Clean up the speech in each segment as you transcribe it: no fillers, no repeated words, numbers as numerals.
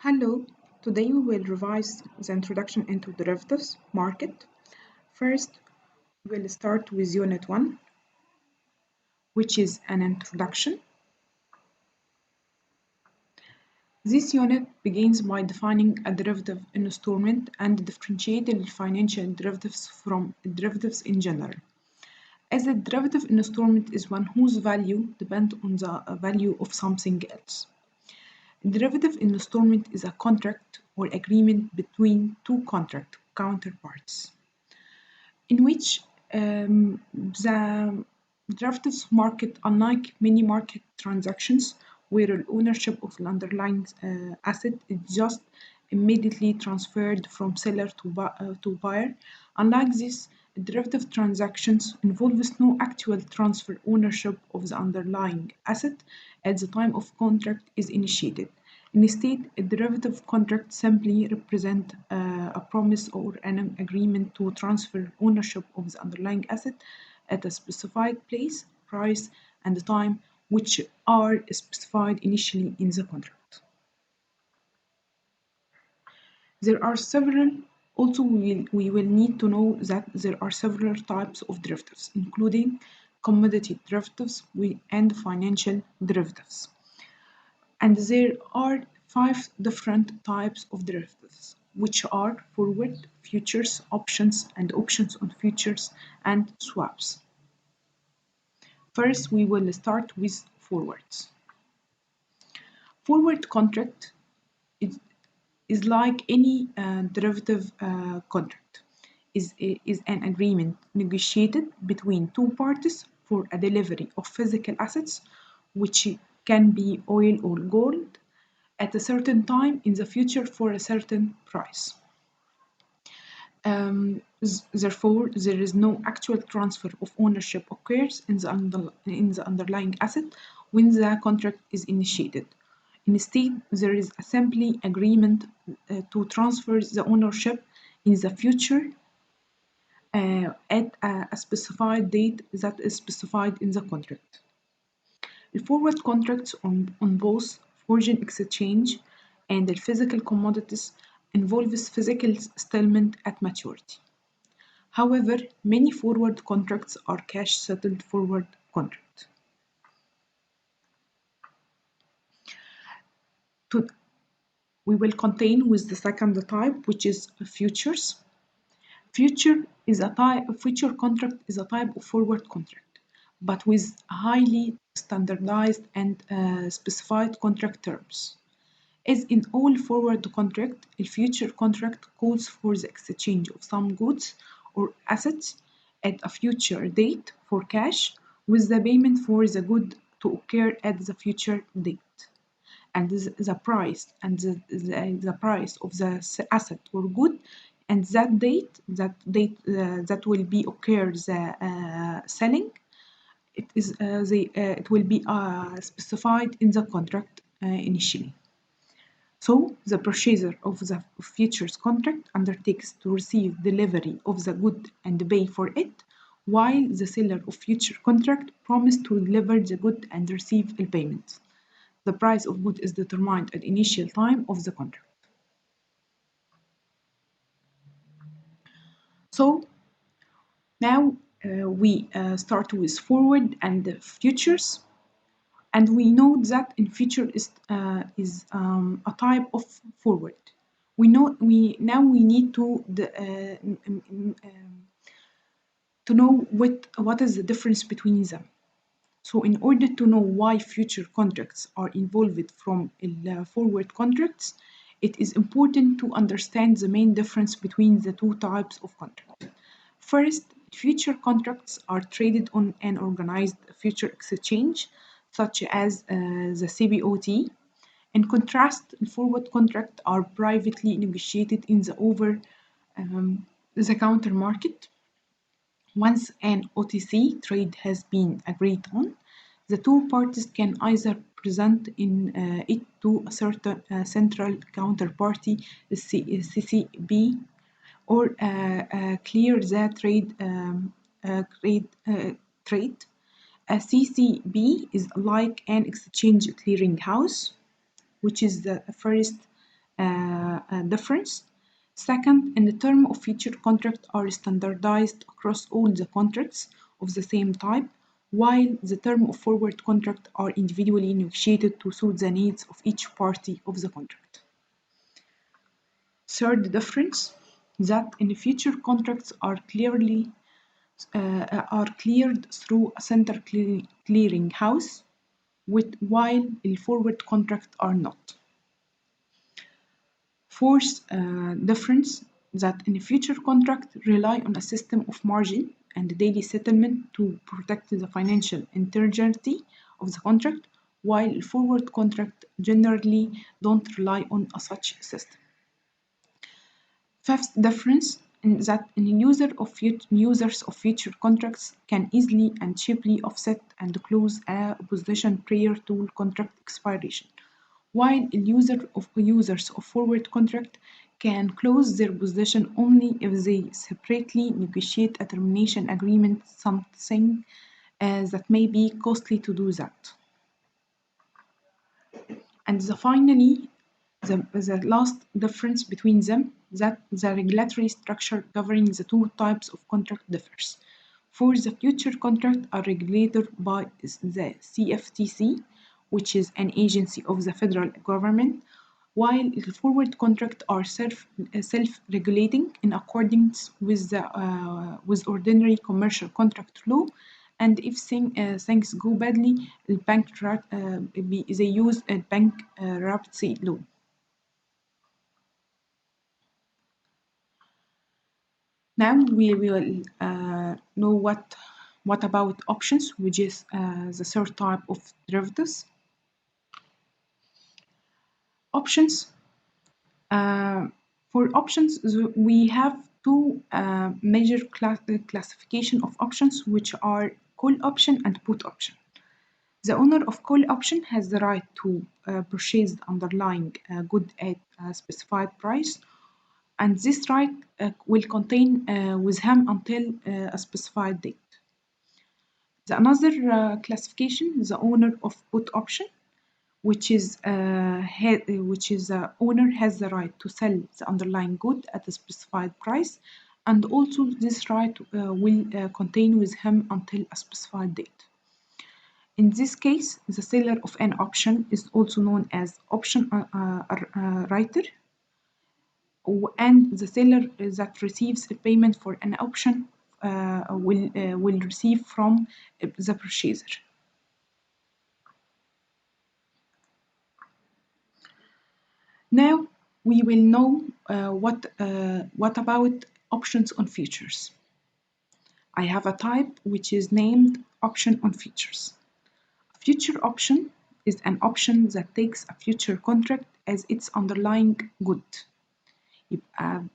Hello, today we will revise the introduction into derivatives market. First, we will start with Unit 1, which is an introduction. This unit begins by defining a derivative instrument and differentiating financial derivatives from derivatives in general. As a derivative instrument is one whose value depends on the value of something else. Derivative instrument is a contract or agreement between two contract counterparts in which the derivatives market, unlike many market transactions where the ownership of the underlying asset is just immediately transferred from seller to buyer, unlike this, derivative transactions involves no actual transfer ownership of the underlying asset at the time of contract is initiated. Instead, a derivative contract simply represents a promise or an agreement to transfer ownership of the underlying asset at a specified place, price, and time which are specified initially in the contract. There are several, also we will need to know that there are several types of derivatives, including commodity derivatives and financial derivatives. And there are 5 different types of derivatives, which are forward, futures, options, and options on futures, and swaps. First, we will start with forwards. Forward contract is like any derivative contract, is an agreement negotiated between two parties for a delivery of physical assets, which can be oil or gold, at a certain time in the future for a certain price. Therefore, there is no actual transfer of ownership occurs in the underlying asset when the contract is initiated. Instead, there is a simply agreement to transfer the ownership in the future at a specified date that is specified in the contract. The forward contracts on both foreign exchange and the physical commodities involves physical settlement at maturity. However, many forward contracts are cash settled forward contracts. We will continue with the second type, which is futures. Future contract is a type of forward contract, but with highly standardized and specified contract terms. As in all forward contract, a future contract calls for the exchange of some goods or assets at a future date for cash, with the payment for the good to occur at the future date. And the price and the price of the asset or good and that will be occur the selling, it will be specified in the contract initially. So the purchaser of the futures contract undertakes to receive delivery of the good and pay for it, while the seller of future contract promised to deliver the good and receive the payment. The price of good is determined at initial time of the contract. So now we start with forward and the futures. And we know that in future is a type of forward. We need to know what is the difference between them. So in order to know why future contracts are involved from forward contracts, it is important to understand the main difference between the two types of contracts. First, future contracts are traded on an organized future exchange, such as the CBOT. In contrast, forward contracts are privately negotiated in the over-the-counter market. Once an OTC trade has been agreed on, the two parties can either present it to a certain central counterparty, CCB, or clear the trade. A CCB is like an exchange clearing house, which is the first difference. Second, in the term of future contract are standardized across all the contracts of the same type, while the term of forward contract are individually negotiated to suit the needs of each party of the contract. Third difference, that in future contracts are cleared through a center clearing house, while the forward contract are not. Fourth difference, that in a future contract rely on a system of margin and daily settlement to protect the financial integrity of the contract, while forward contract generally don't rely on such system. Fifth difference, in that users of future contracts can easily and cheaply offset and close a position prior to contract expiration, while users of forward contract can close their position only if they separately negotiate a termination agreement, something that may be costly to do that. And finally, the last difference between them, that the regulatory structure governing the two types of contract differs. For the future contract are regulated by the CFTC, which is an agency of the federal government, while the forward contract are self-regulating in accordance with ordinary commercial contract law. And if things go badly, they use a bankruptcy law. Now we will know what about options, which is the third type of derivatives. Options. For options, we have two major classification of options, which are call option and put option. The owner of call option has the right to purchase the underlying good at a specified price, and this right will contain with him until a specified date. The another classification, the owner of put option, which is the owner has the right to sell the underlying good at a specified price, and also this right will contain with him until a specified date. In this case, the seller of an option is also known as option writer, and the seller that receives a payment for an option will receive from the purchaser. Now we will know what about options on futures. I have a type which is named option on futures. A future option is an option that takes a future contract as its underlying good. يبقى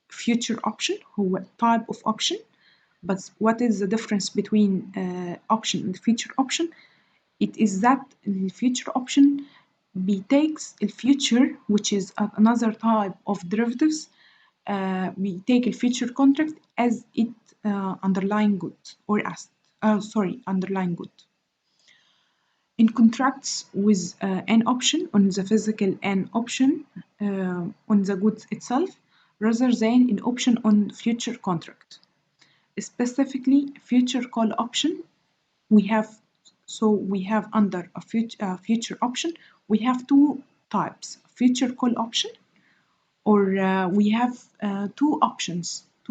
future option هو type of option, but what is the difference between option and future option? It is that the future option takes the future, which is another type of derivatives, we take a future contract as its underlying good or as underlying good. In contracts with an option on the physical and option on the goods itself, rather than an option on future contract. Specifically, future call option, we have under a future option, we have two types, future call option, or we have two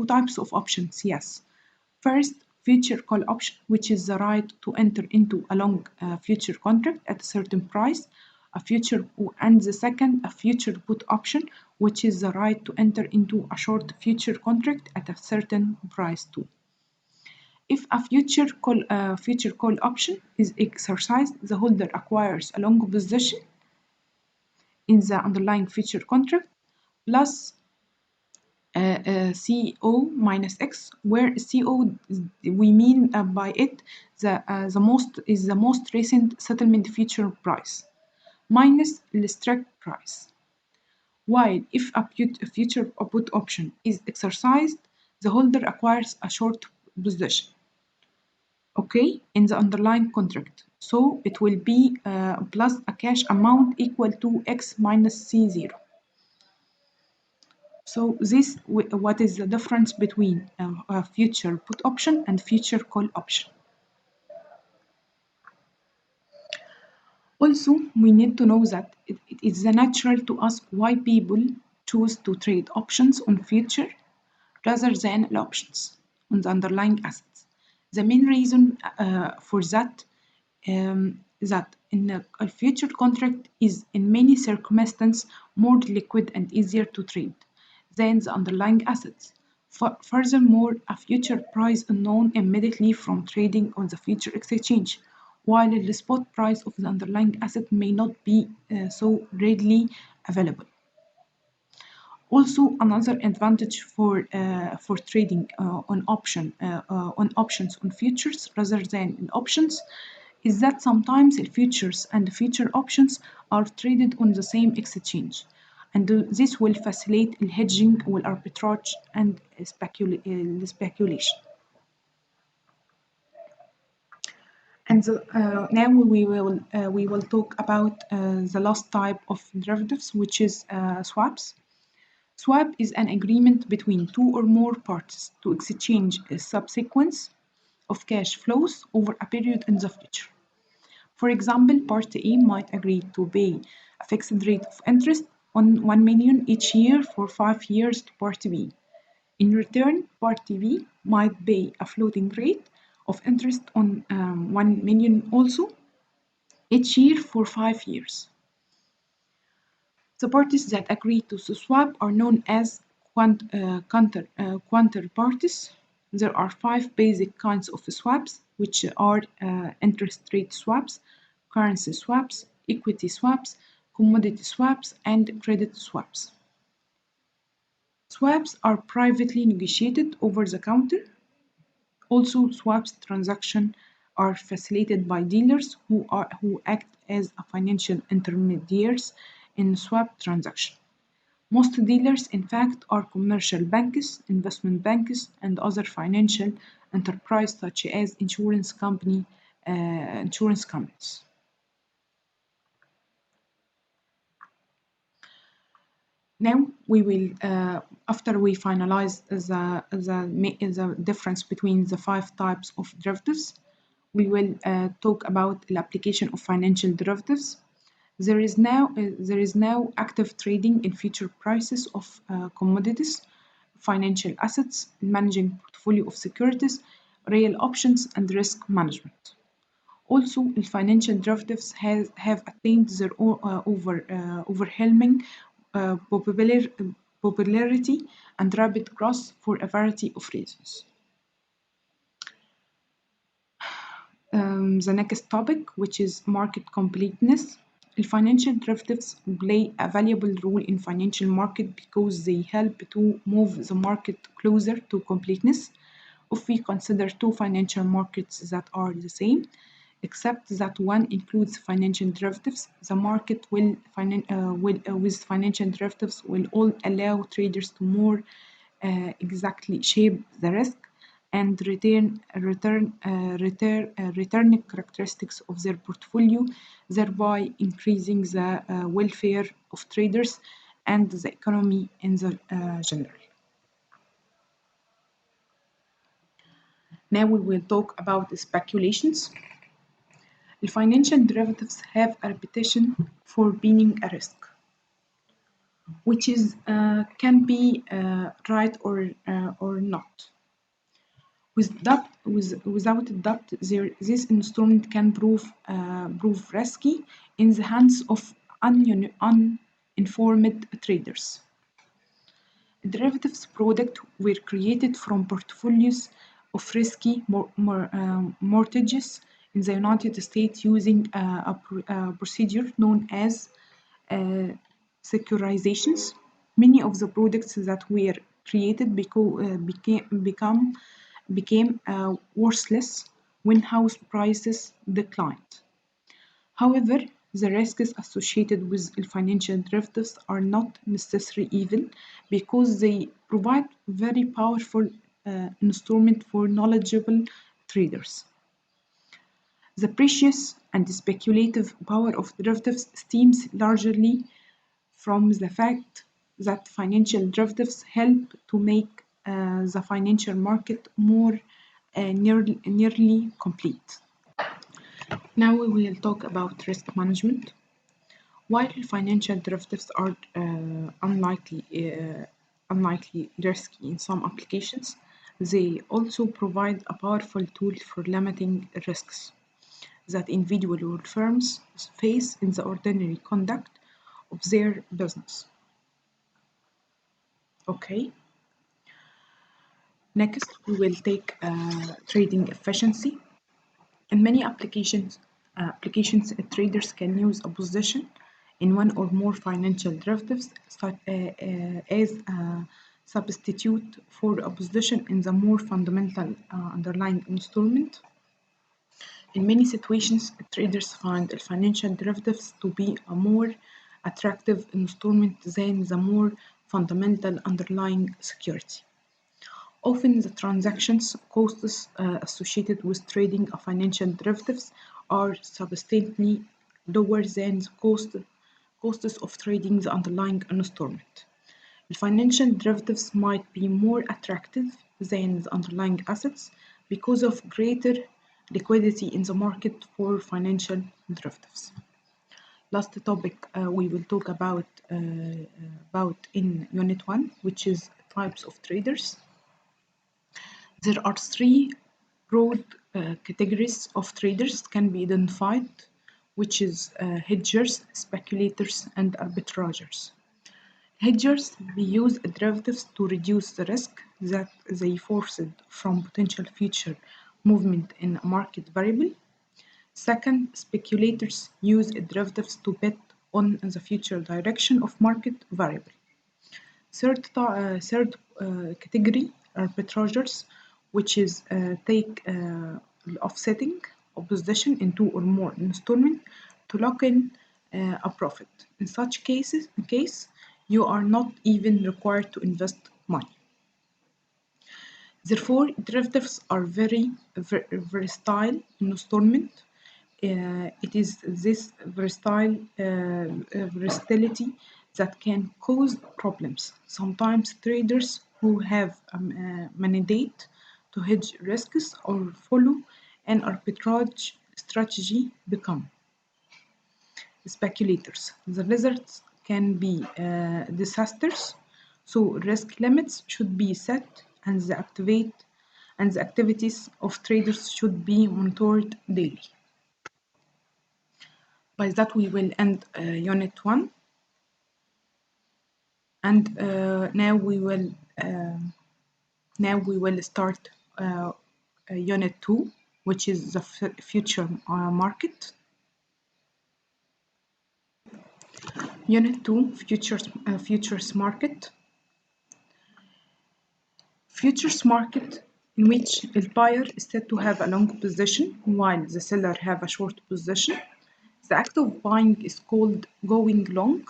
types of options, yes. First, future call option, which is the right to enter into a long future contract at a certain price, and the second, a future put option, which is the right to enter into a short future contract at a certain price too. If a future call option is exercised, the holder acquires a long position in the underlying future contract plus CO minus X, where CO we mean by it the most recent settlement future price minus the strike price. While if a future put option is exercised, the holder acquires a short position, okay, in the underlying contract. So it will be plus a cash amount equal to X minus C0. So what is the difference between a future put option and future call option? Also, we need to know that it is natural to ask why people choose to trade options on future rather than options on the underlying assets. The main reason for that that in a future contract is in many circumstances more liquid and easier to trade than the underlying assets. Furthermore, a future price is known immediately from trading on the future exchange, while the spot price of the underlying asset may not be so readily available. Also, another advantage for trading on options on futures rather than in options is that sometimes the futures and the future options are traded on the same exchange, and this will facilitate the hedging, will arbitrage, and speculation. And now we will talk about the last type of derivatives, which is swaps. Swap is an agreement between two or more parties to exchange a subsequence of cash flows over a period in the future. For example, Party A might agree to pay a fixed rate of interest on 1 million each year for 5 years to Party B. In return, Party B might pay a floating rate of interest on 1 million also each year for 5 years. The parties that agree to swap are known as counterparties. There are 5 basic kinds of swaps, which are interest rate swaps, currency swaps, equity swaps, commodity swaps, and credit swaps. Swaps are privately negotiated over the counter. Also, swaps transactions are facilitated by dealers who act as financial intermediaries in swap transactions. Most dealers, in fact, are commercial banks, investment banks, and other financial enterprises such as insurance companies. Now we will, after we finalize the difference between the 5 types of derivatives, we will talk about the application of financial derivatives. There is now active trading in future prices of commodities, financial assets, managing portfolio of securities, real options, and risk management. Also, the financial derivatives have attained their overwhelming popularity and rapid growth for a variety of reasons. The next topic, which is market completeness. Financial derivatives play a valuable role in financial market because they help to move the market closer to completeness. If we consider two financial markets that are the same, except that one includes financial derivatives, the market with financial derivatives will all allow traders to more exactly shape the risk and return characteristics of their portfolio, thereby increasing the welfare of traders and the economy in the general. Now we will talk about the speculations. The financial derivatives have a reputation for being a risk, which is can be right or not. Without doubt, this instrument can prove risky in the hands of uninformed traders. Derivatives products were created from portfolios of risky mortgages in the United States using a procedure known as uh, securitizations. Many of the products that were created became worthless when house prices declined. However, the risks associated with financial derivatives are not necessarily evil because they provide very powerful instrument for knowledgeable traders. The precious and speculative power of derivatives stems largely from the fact that financial derivatives help to make the financial market more nearly complete. Now we will talk about risk management. While financial derivatives are unlikely risky in some applications, they also provide a powerful tool for limiting risks that individual firms face in the ordinary conduct of their business. Okay, next we will take trading efficiency. In many applications, traders can use a position in one or more financial derivatives as a substitute for a position in the more fundamental underlying instrument. In many situations, traders find financial derivatives to be a more attractive instrument than the more fundamental underlying security. Often the transactions costs associated with trading of financial derivatives are substantially lower than the costs of trading the underlying instrument. The financial derivatives might be more attractive than the underlying assets because of greater liquidity in the market for financial derivatives. Last topic we will talk about in Unit 1, which is types of traders. There are three broad categories of traders can be identified, which is hedgers, speculators, and arbitrageurs. Hedgers use derivatives to reduce the risk that they forced from potential future movement in a market variable. Second, speculators use derivatives to bet on the future direction of market variable. Third category, arbitrageurs, which is take offsetting a position in two or more instruments to lock in a profit. In such case, you are not even required to invest money. Therefore, derivatives are very versatile instrument. It is this versatility that can cause problems. Sometimes traders who have a mandate to hedge risks or follow an arbitrage strategy become speculators. The results can be disastrous, so risk limits should be set and the activities of traders should be monitored daily. By that we will end Unit 1, and now we will start Unit 2, which is the future market. Unit 2, futures market. Futures market in which the buyer is said to have a long position while the seller have a short position. The act of buying is called going long,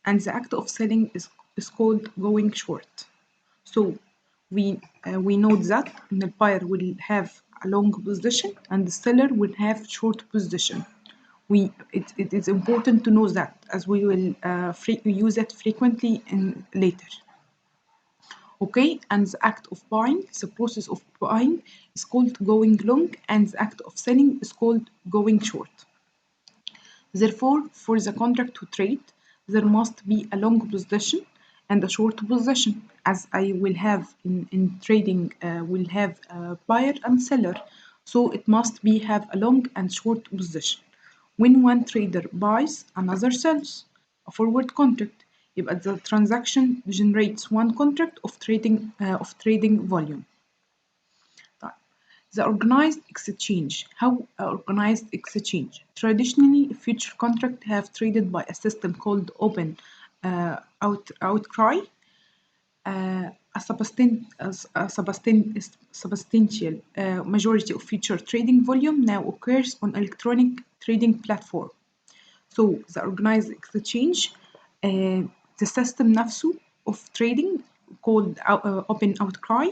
and the act of selling is called going short. So we note that the buyer will have a long position and the seller will have short position. It is important to know that, as we will use it frequently in later. Okay, and the act of buying, the process of buying is called going long, and the act of selling is called going short. Therefore, for the contract to trade, there must be a long position and a short position, as I will have in trading, will have a buyer and seller. So it must be have a long and short position. When one trader buys, another sells a forward contract. If the transaction generates one contract of trading volume. The organized exchange. How organized exchange? Traditionally, future contracts have traded by a system called open outcry. A substantial majority of future trading volume now occurs on electronic trading platform. So the organized exchange, the system نفسه of trading called open outcry,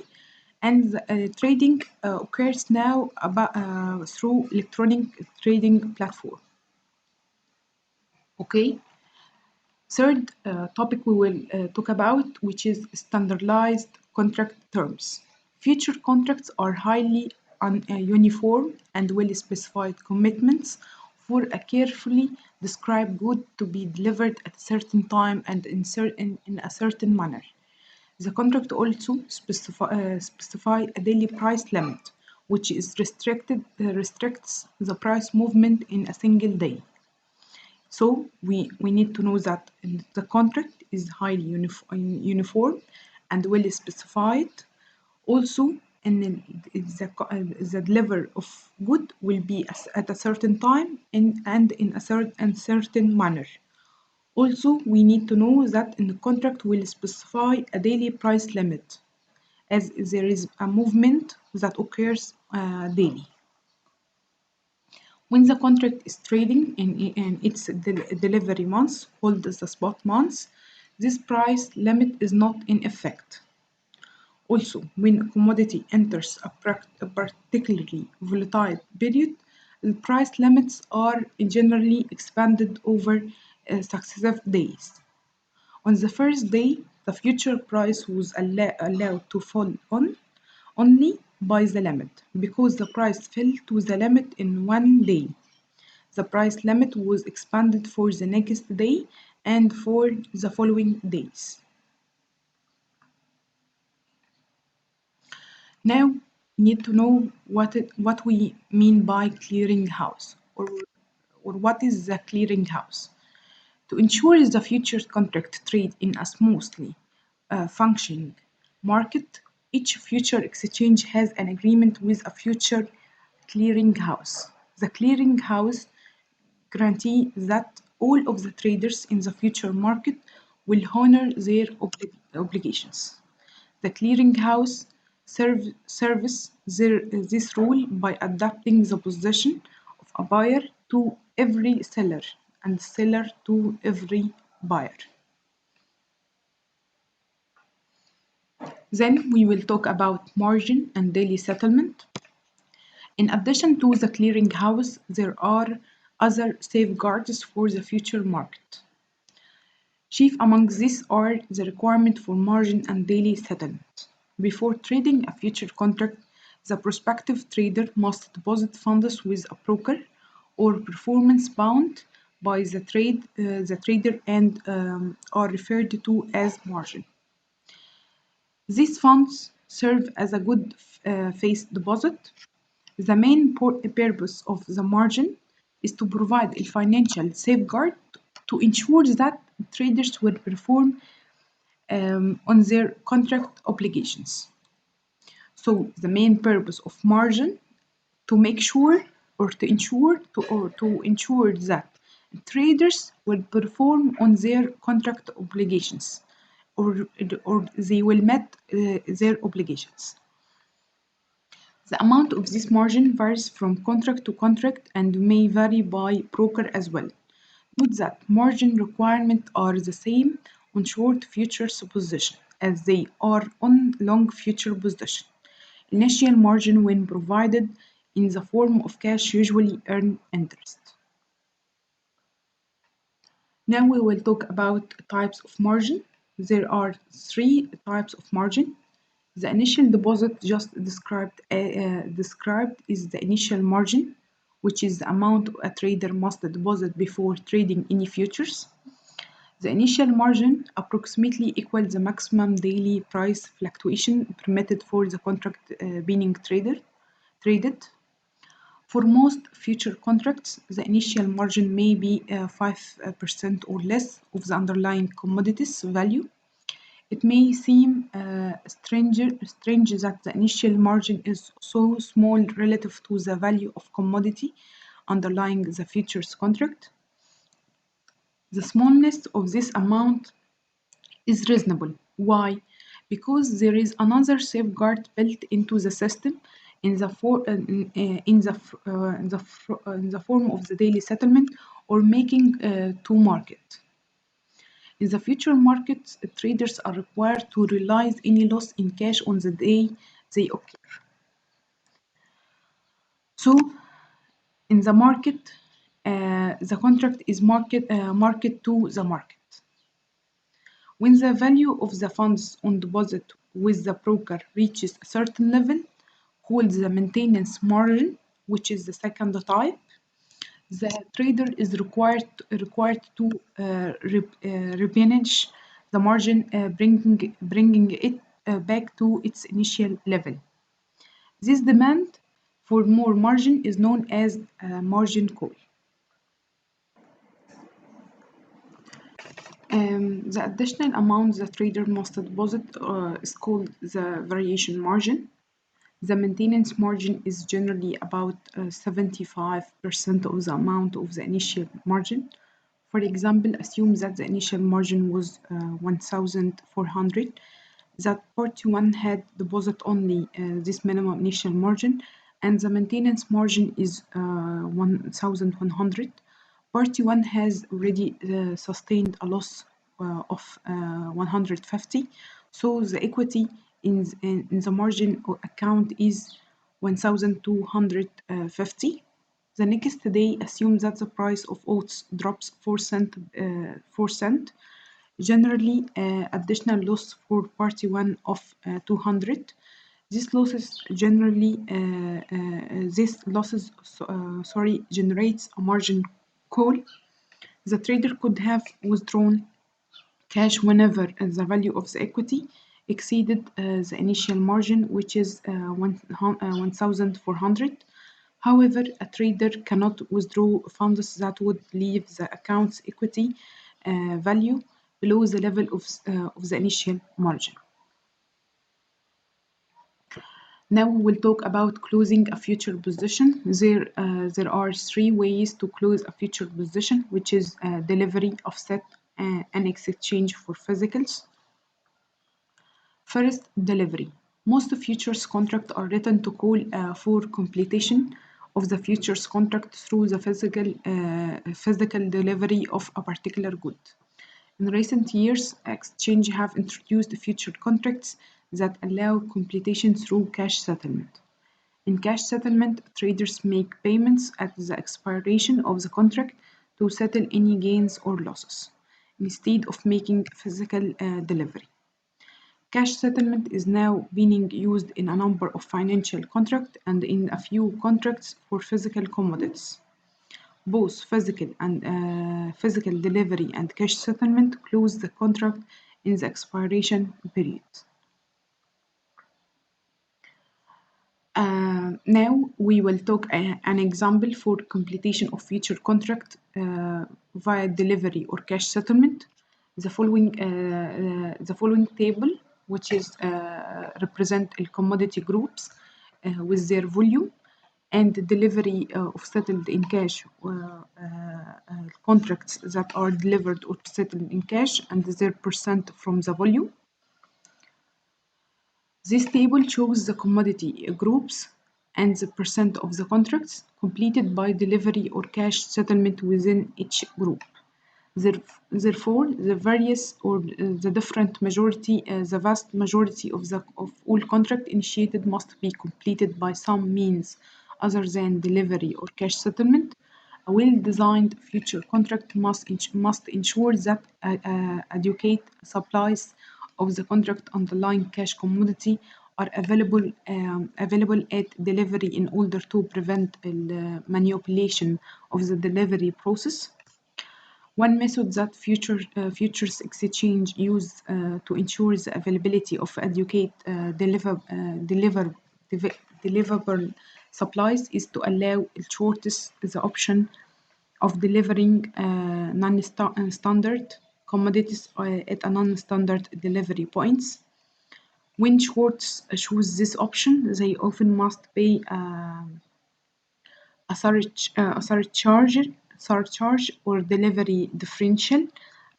and trading occurs now through electronic trading platform. Okay. Third topic we will talk about, which is standardized contract terms. Future contracts are highly uniform and well-specified commitments for a carefully described good to be delivered at a certain time and in a certain manner. The contract also specify a daily price limit, which is restricts the price movement in a single day. So we need to know that the contract is highly uniform and well specified. Also, and the delivery of good will be at a certain time and in a certain manner. Also, we need to know that in the contract will specify a daily price limit, as there is a movement that occurs daily. When the contract is trading in its delivery months, called as the spot months, this price limit is not in effect. Also, when a commodity enters a particularly volatile period, the price limits are generally expanded over successive days. On the first day, the future price was allowed to fall only by the limit, because the price fell to the limit in one day. The price limit was expanded for the next day and for the following days. Now, we need to know what we mean by clearinghouse, or what is the clearinghouse. To ensure the future contract trade in a smoothly functioning market, each future exchange has an agreement with a future clearinghouse. The clearinghouse guarantee that all of the traders in the future market will honor their obligations. The clearinghouse serves this rule by adapting the position of a buyer to every seller and seller to every buyer. Then we will talk about margin and daily settlement. In addition to the clearinghouse, there are other safeguards for the future market. Chief among these are the requirement for margin and daily settlement. Before trading a future contract, the prospective trader must deposit funds with a broker or performance bound by the trader and are referred to as margin. These funds serve as a good faith deposit. The main purpose of the margin is to provide a financial safeguard to ensure that traders will perform on their contract obligations. So the main purpose of margin to make sure or to ensure that traders will perform on their contract obligations, or they will meet their obligations. The amount of this margin varies from contract to contract and may vary by broker as well. Note that margin requirements are the same on short futures position as they are on long future position. Initial margin, when provided in the form of cash, usually earn interest. Now we will talk about types of margin. There are three types of margin. The initial deposit just described is the initial margin, which is the amount a trader must deposit before trading any futures. The initial margin approximately equals the maximum daily price fluctuation permitted for the contract being traded. For most future contracts, the initial margin may be 5% or less of the underlying commodity's value. It may seem strange that the initial margin is so small relative to the value of commodity underlying the futures contract. The smallness of this amount is reasonable. Why? Because there is another safeguard built into the system in the, form of the daily settlement or making to market. In the future markets, traders are required to realize any loss in cash on the day they occur. So, in the market, the contract is market to the market. When the value of the funds on deposit with the broker reaches a certain level, called the maintenance margin, which is the second type, the trader is required to replenish the margin, bringing it back to its initial level. This demand for more margin is known as a margin call. The additional amount the trader must deposit is called the variation margin. The maintenance margin is generally about 75% of the amount of the initial margin. For example, assume that the initial margin was 1,400, that party 1 had deposit only this minimum initial margin, and the maintenance margin is 1,100. Party 1 has already sustained a loss of 150, so the equity in the margin account is 1,250. The next day, assume that the price of oats drops 4 cent. Generally, additional loss for party 1 of 200. This losses generally generates a margin call. The trader could have withdrawn cash whenever the value of the equity exceeded the initial margin, which is 1,400. However, a trader cannot withdraw funds that would leave the account's equity value below the level of the initial margin. Now we will talk about closing a future position. There are three ways to close a future position, which is delivery, offset, and exchange for physicals. First, delivery. Most futures contracts are written to call for completion of the futures contract through the physical delivery of a particular good. In recent years, exchanges have introduced future contracts that allow completion through cash settlement. In cash settlement, traders make payments at the expiration of the contract to settle any gains or losses, instead of making physical delivery. Cash settlement is now being used in a number of financial contracts and in a few contracts for physical commodities. Both physical delivery and cash settlement close the contract in the expiration period. Now we will talk an example for completion of future contract via delivery or cash settlement. The following table, which is represent the commodity groups with their volume and the delivery of settled in cash contracts that are delivered or settled in cash and their percent from the volume. This table shows the commodity groups and the percent of the contracts completed by delivery or cash settlement within each group. Therefore, the various or the different majority, the vast majority of all contract initiated must be completed by some means other than delivery or cash settlement. A well-designed future contract must ensure that adequate supplies of the contract underlying cash commodity are available at delivery in order to prevent manipulation of the delivery process. One method that futures exchange use to ensure the availability of adequate deliverable supplies is to allow shortest the option of delivering non-standard commodities at a non-standard delivery points. When shorts choose this option, they often must pay a surcharge or delivery differential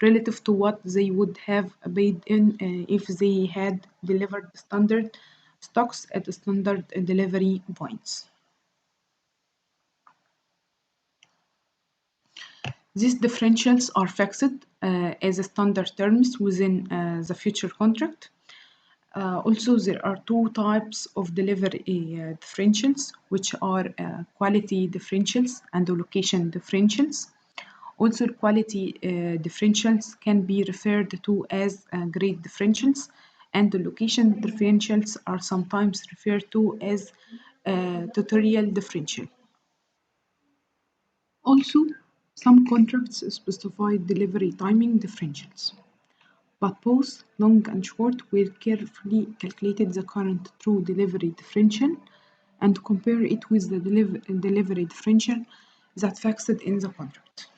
relative to what they would have paid in if they had delivered standard stocks at standard delivery points. These differentials are fixed as standard terms within the future contract. Also, there are two types of delivery differentials, which are quality differentials and location differentials. Also, quality differentials can be referred to as grade differentials, and the location differentials are sometimes referred to as tutorial differential. Also, some contracts specify delivery timing differentials, but both long and short will carefully calculate the current true delivery differential and compare it with the delivery differential that fixed in the contract.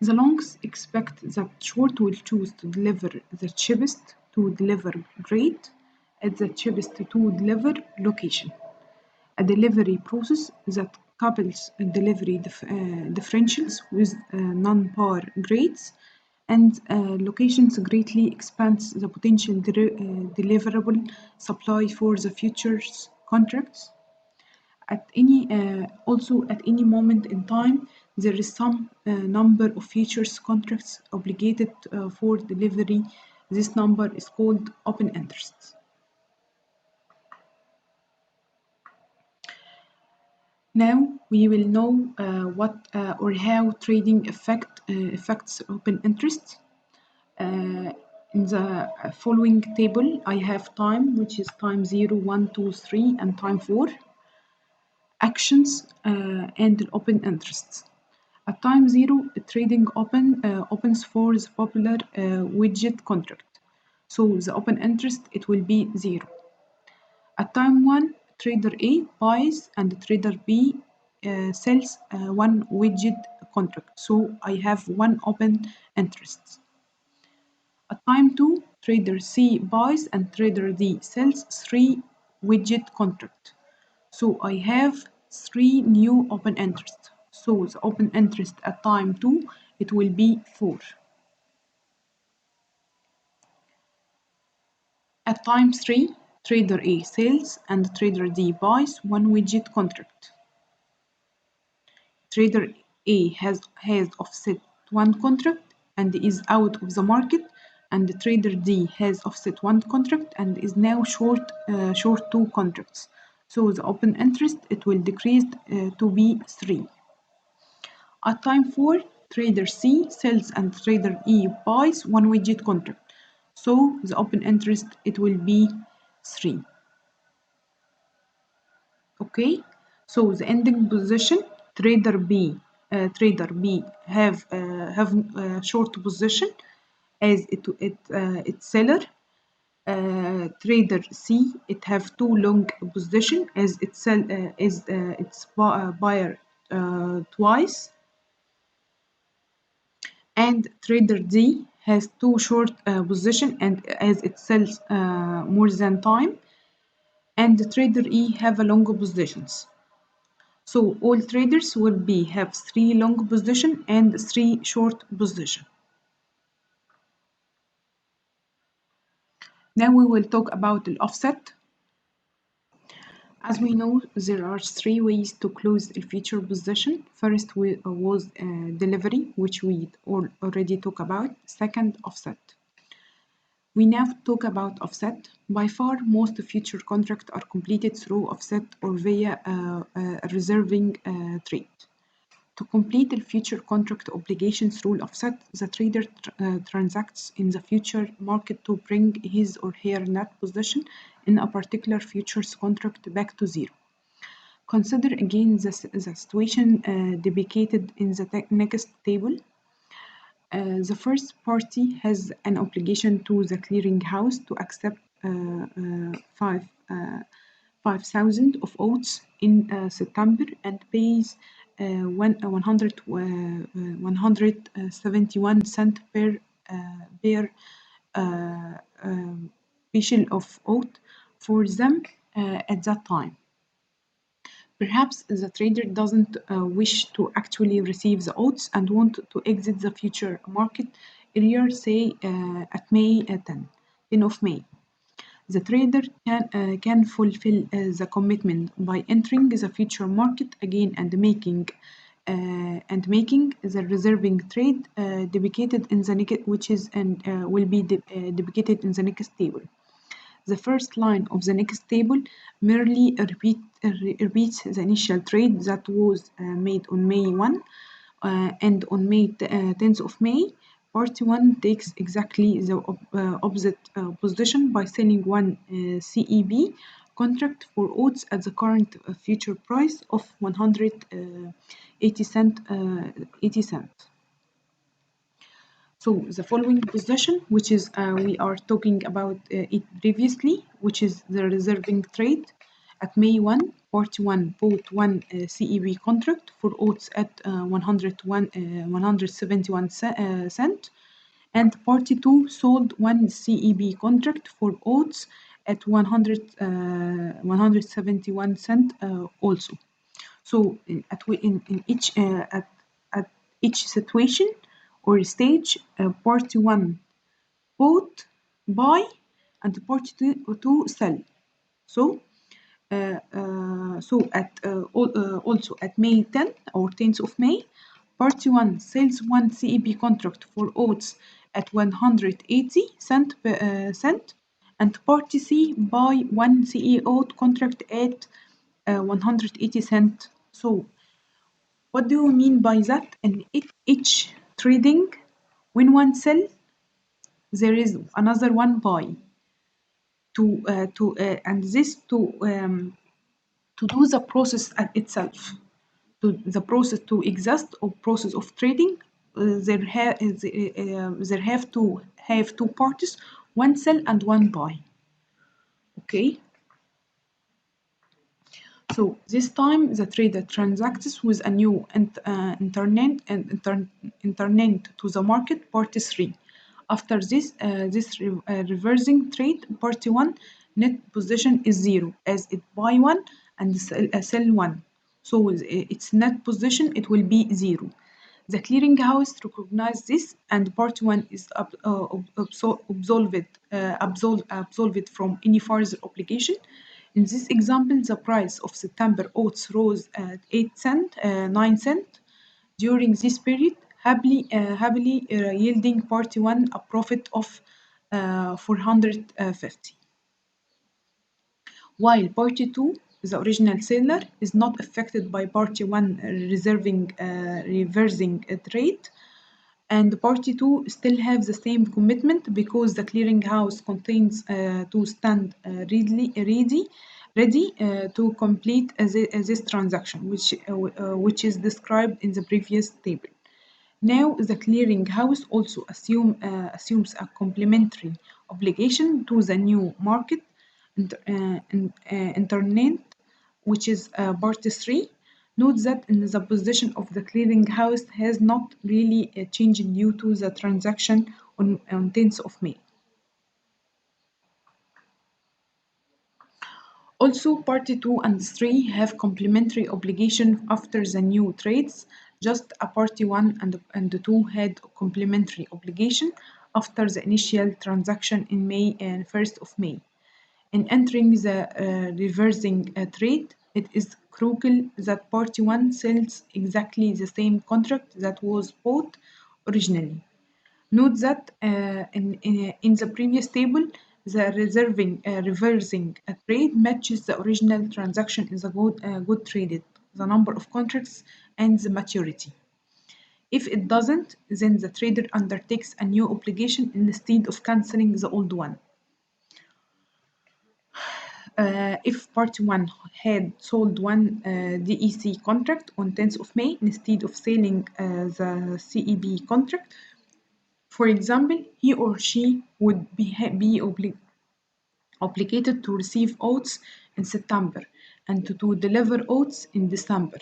The longs expect that short will choose to deliver the cheapest to deliver grade at the cheapest to deliver location, a delivery process that couples delivery differentials with non-par grades and locations greatly expands the potential deliverable supply for the futures contracts. Also at any moment in time, there is some number of futures contracts obligated for delivery. This number is called open interest. Now we will know what or how trading affects open interest. In the following table, I have time, which is time 0, 1, 2, 3, and time 4. Actions and open interests. At time 0, trading opens for the popular widget contract. So the open interest, it will be 0. At time 1, trader A buys and trader B sells one widget contract. So I have one open interest. At time 2, trader C buys and trader D sells 3 widget contract. So I have 3 new open interests. So the open interest at time 2, it will be 4. At time 3, trader A sells and trader D buys one widget contract. Trader A has offset one contract and is out of the market, and trader D has offset one contract and is now short 2 contracts. So the open interest, it will decrease to be 3. At time 4, trader C sells and trader E buys one widget contract. So the open interest, it will be 3. Okay, so the ending position, trader B have short position as its seller. Trader C, it have 2 long position as its buyer twice. And trader D has 2 short position and as it sells more than time, and trader E have a long positions. So all traders will have 3 long position and 3 short position. Now we will talk about the offset. As we know, there are 3 ways to close a future position. First was delivery, which we already talked about. Second, offset. We now talk about offset. By far, most future contracts are completed through offset or via a reserving trade. To complete the future contract obligation through offset, the trader transacts in the future market to bring his or her net position in a particular futures contract back to 0. Consider again the situation depicted in the next table. The first party has an obligation to the clearinghouse to accept 5,000 of oats in September and pays 171 cents per bushel of oat for them at that time. Perhaps the trader doesn't wish to actually receive the oats and want to exit the future market earlier, say at May 10 of May. The trader can fulfill the commitment by entering the future market again and making the reserving trade depicted in the which is will be depicted in the next table. The first line of the next table merely repeats the initial trade that was made on May 1 and on 10th of May, Party 1 takes exactly the opposite position by selling one CEB contract for odds at the current future price of 180 cent. 80 cent. So the following position, which is we are talking about it previously, which is the reserving trade. At May 1, Party 1 bought one CEB contract for odds at 171 cent, and Party 2 sold one CEB contract for odds at 171 cent also. So at each situation or stage, Party 1 bought, buy, and Party 2 sell. So also at May 10 or 10th of May, Party 1 sells one CEB contract for odds at 180 cent, and Party C buy one CEO contract at 180 cent. So what do you mean by that? In each trading, when one sell, there is another one buy and this to do the process itself, to the process to exist or process of trading. There have to have two parties, one sell and one buy. Okay. So this time the trader transacts with a new internet to the market, Party 3. After this reversing trade, Party 1 net position is zero as it buy one and sell one. So its net position it will be zero. The clearinghouse recognizes this, and Party 1 is absolved from any further obligation. In this example, the price of September oats rose at 8 cent, 9 cent during this period, happily yielding Party 1 a profit of 450. While Party 2, the original seller, is not affected by Party 1 reversing trade, and Party 2 still have the same commitment because the clearinghouse contains to stand ready to complete this transaction, which is described in the previous table. Now, the clearinghouse also assumes a complementary obligation to the new market internet, which is Party 3. Note that the position of the clearinghouse has not really changed due to the transaction on 10th of May. Also, Party 2 and 3 have complementary obligation after the new trades, just a Party 1 and 2 had complementary obligation after the initial transaction in May and 1st of May. In entering the reversing trade, it is crucial that Party 1 sells exactly the same contract that was bought originally. Note that in the previous table, the reversing trade matches the original transaction in the good traded, the number of contracts, and the maturity. If it doesn't, then the trader undertakes a new obligation instead of canceling the old one. If Party 1 had sold one DEC contract on 10th of May instead of selling the CEB contract, for example, he or she would be obligated to receive oats in September and to deliver oats in December.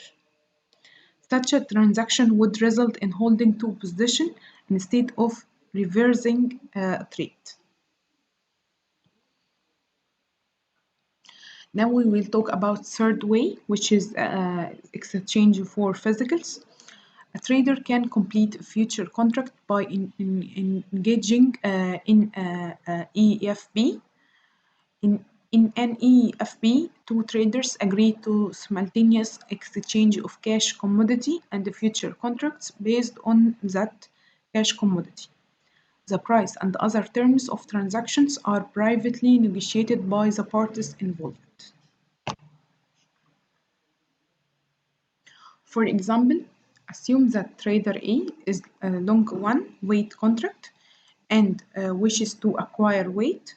Such a transaction would result in holding two positions instead of reversing trade. Now we will talk about third way, which is exchange for physicals. A trader can complete a future contract by engaging in EFB. In an EFB, two traders agree to simultaneous exchange of cash commodity and the future contracts based on that cash commodity. The price and other terms of transactions are privately negotiated by the parties involved. For example, Assume that trader A is a long one weight contract and wishes to acquire weight.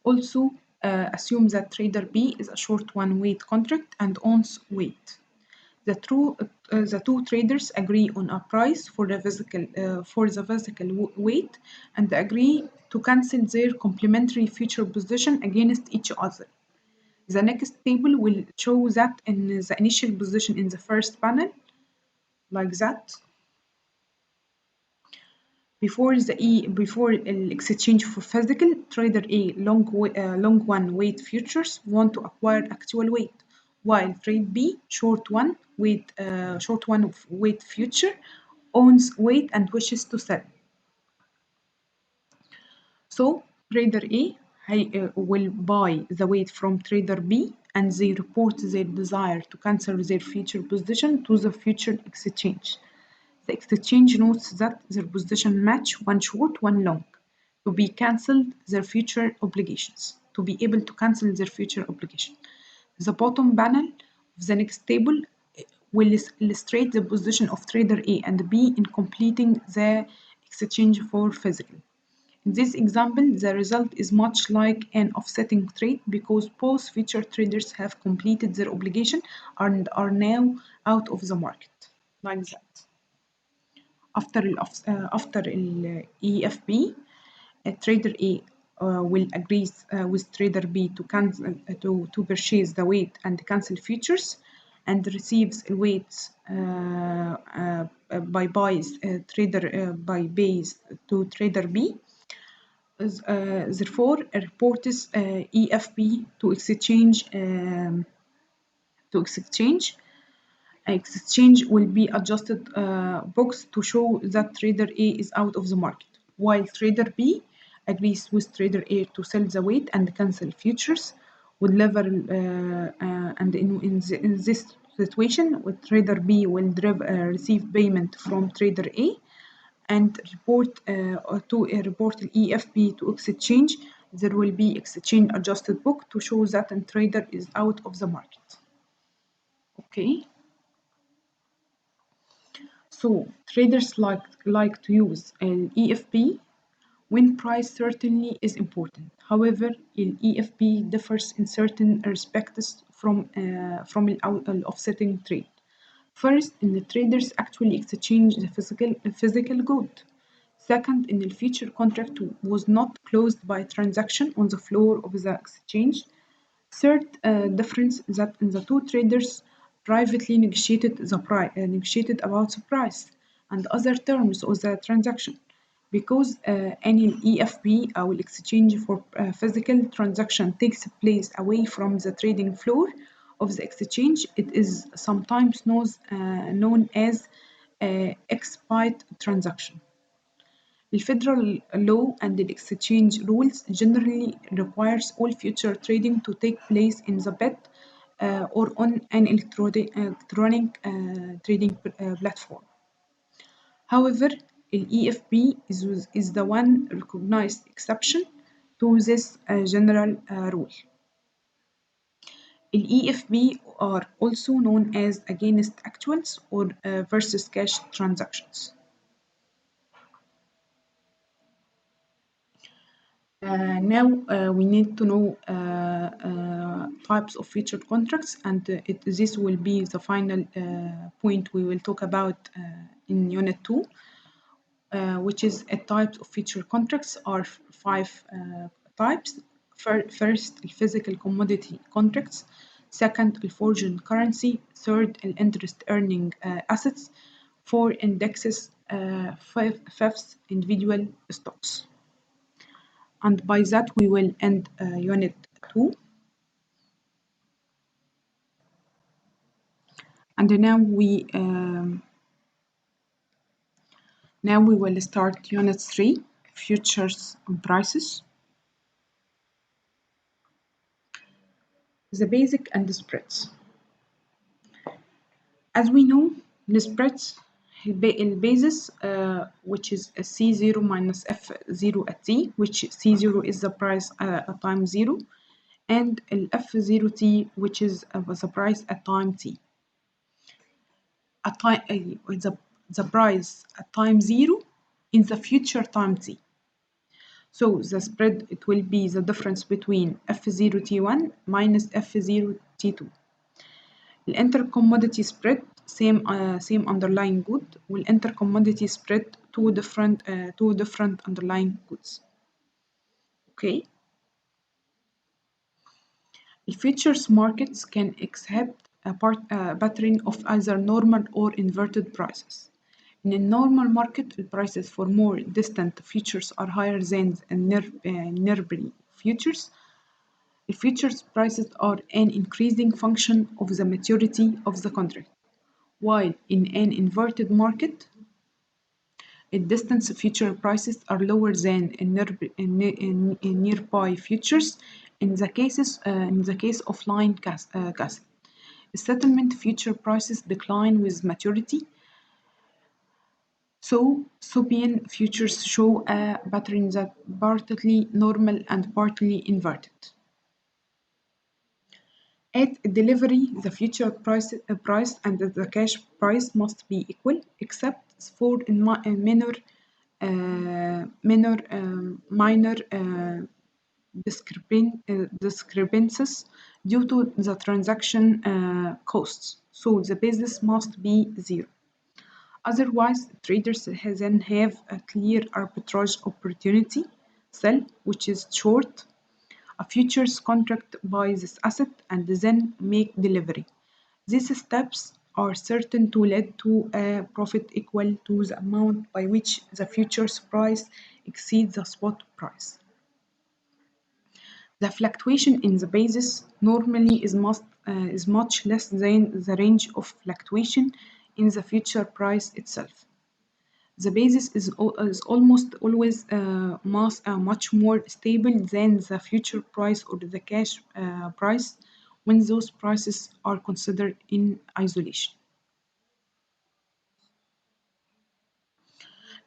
Also, assume that trader B is a short one weight contract and owns weight. The two traders agree on a price for the physical weight and agree to cancel their complementary future position against each other. The next table will show that in the initial position in the first panel, like that. Before exchange for physical, trader A long one weight futures want to acquire actual weight, while trade B short one weight future owns weight and wishes to sell. So trader A will buy the weight from trader B and they report their desire to cancel their future position to the future exchange. The exchange notes that their position match one short, one long, to be cancelled their future obligations, to be able to cancel their future obligation. The bottom panel of the next table will illustrate the position of trader A and B in completing the exchange for physical. In this example, the result is much like an offsetting trade because both future traders have completed their obligation and are now out of the market, like that. After EFB, trader A will agree with trader B to cancel to purchase the weight and cancel futures, and receives weights by buys to trader B. Therefore, reports EFB to exchange. Exchange will be adjusted box to show that trader A is out of the market, while trader B agrees with trader A to sell the weight and cancel futures with level and in this situation, with trader B will receive payment from trader A and report EFB to exchange. There will be exchange adjusted book to show that a trader is out of the market. Okay. So traders like to use an EFP when price certainly is important. However, an EFP differs in certain respects from an offsetting trade. First, in the traders actually exchange the physical good. Second, in the future contract was not closed by transaction on the floor of the exchange. Third difference is that the two traders privately negotiated about the price and other terms of the transaction. Because any EFP or exchange for physical transaction takes place away from the trading floor of the exchange, it is sometimes known as expired transaction. The federal law and the exchange rules generally requires all future trading to take place in the bid or on an electronic trading platform. However, the EFP is the one recognized exception to this general rule. The EFP are also known as against actuals or versus cash transactions. Now we need to know types of future contracts, and this will be the final point we will talk about in Unit 2, which is types of future contracts are five types. First, physical commodity contracts. Second, foreign currency. Third, interest earning assets. Four, indexes. Fifth, individual stocks. And by that we will end Unit 2. And now we will start Unit 3, futures and prices. The basic and the spreads. As we know, the spreads basis which is C0 minus F0 at T, which C0 is the price at time 0, and F0T, which is the price at time T. the price at time 0 in the future time t. So the spread, it will be the difference between F0T1 minus F0T2. الانتر-commodity spread same underlying good, والinter-commodity spread two different underlying goods. Okay. The futures markets can accept a pattern of either normal or inverted prices. In a normal market, the prices for more distant futures are higher than nearby futures. The futures prices are an increasing function of the maturity of the contract, while in an inverted market, the distant future prices are lower than in nearby futures in the case of line casting. The settlement future prices decline with maturity, so SOPIAN futures show a pattern that partly normal and partly inverted. At delivery, the future price and the cash price must be equal, except for minor discrepancies due to the transaction costs. So the basis must be 0. Otherwise, traders then have a clear arbitrage opportunity, sell, which is short, a futures contract by this asset and then make delivery. These steps are certain to lead to a profit equal to the amount by which the futures price exceeds the spot price. The fluctuation in the basis normally is much less than the range of fluctuation in the future price itself. The basis is almost always much more stable than the future price or the cash price when those prices are considered in isolation.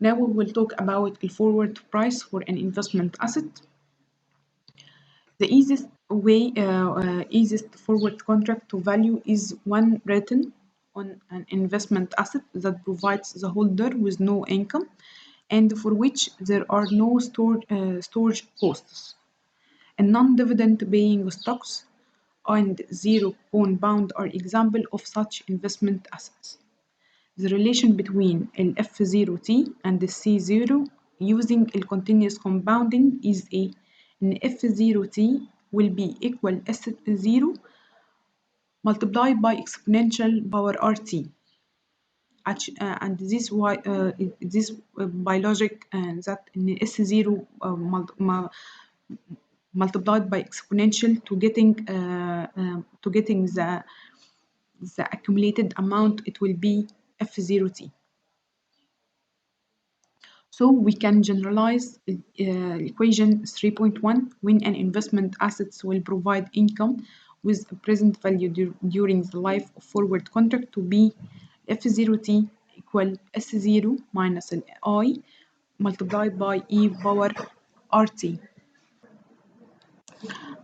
Now we will talk about the forward price for an investment asset. The easiest forward contract to value is one written on an investment asset that provides the holder with no income and for which there are no storage costs. And non-dividend paying stocks and zero compound are examples of such investment assets. The relation between F0T and the C0 using continuous compounding is A. And F0T will be equal S0 multiplied by exponential power RT. And this by logic that S0 multiplied by exponential to getting the accumulated amount, it will be F0T. So we can generalize equation 3.1 when an investment assets will provide income with a present value during the life of forward contract to be F0T equal S0 minus I multiplied by E power RT.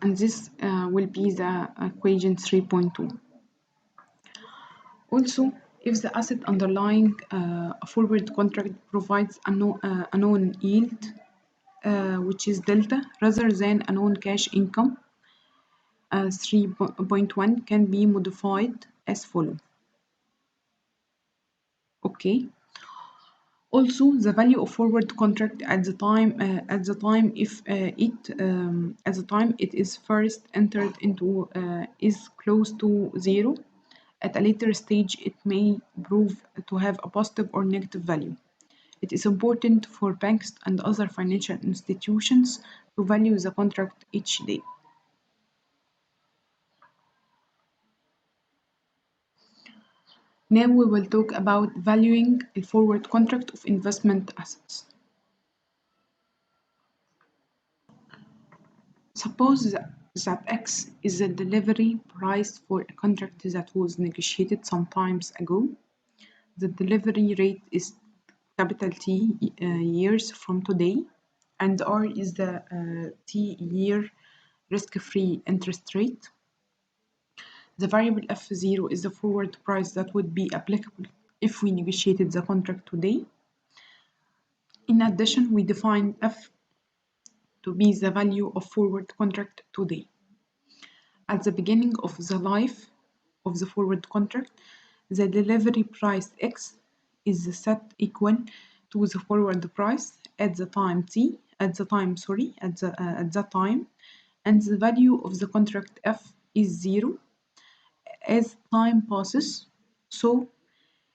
And this will be the equation 3.2. Also, if the asset underlying a forward contract provides a known yield, which is delta, rather than a known cash income, 3.1 can be modified as follows. Okay. Also, the value of forward contract at the time it is first entered into is close to 0. At a later stage, it may prove to have a positive or negative value. It is important for banks and other financial institutions to value the contract each day. Now we will talk about valuing a forward contract of investment assets. Suppose that X is the delivery price for a contract that was negotiated some times ago. The delivery rate is capital T years from today, and R is the T-year risk-free interest rate. The variable F0 is the forward price that would be applicable if we negotiated the contract today. In addition, we define F to be the value of forward contract today. At the beginning of the life of the forward contract, the delivery price X is set equal to the forward price at the time T, at that time, and the value of the contract F is 0 as time passes. So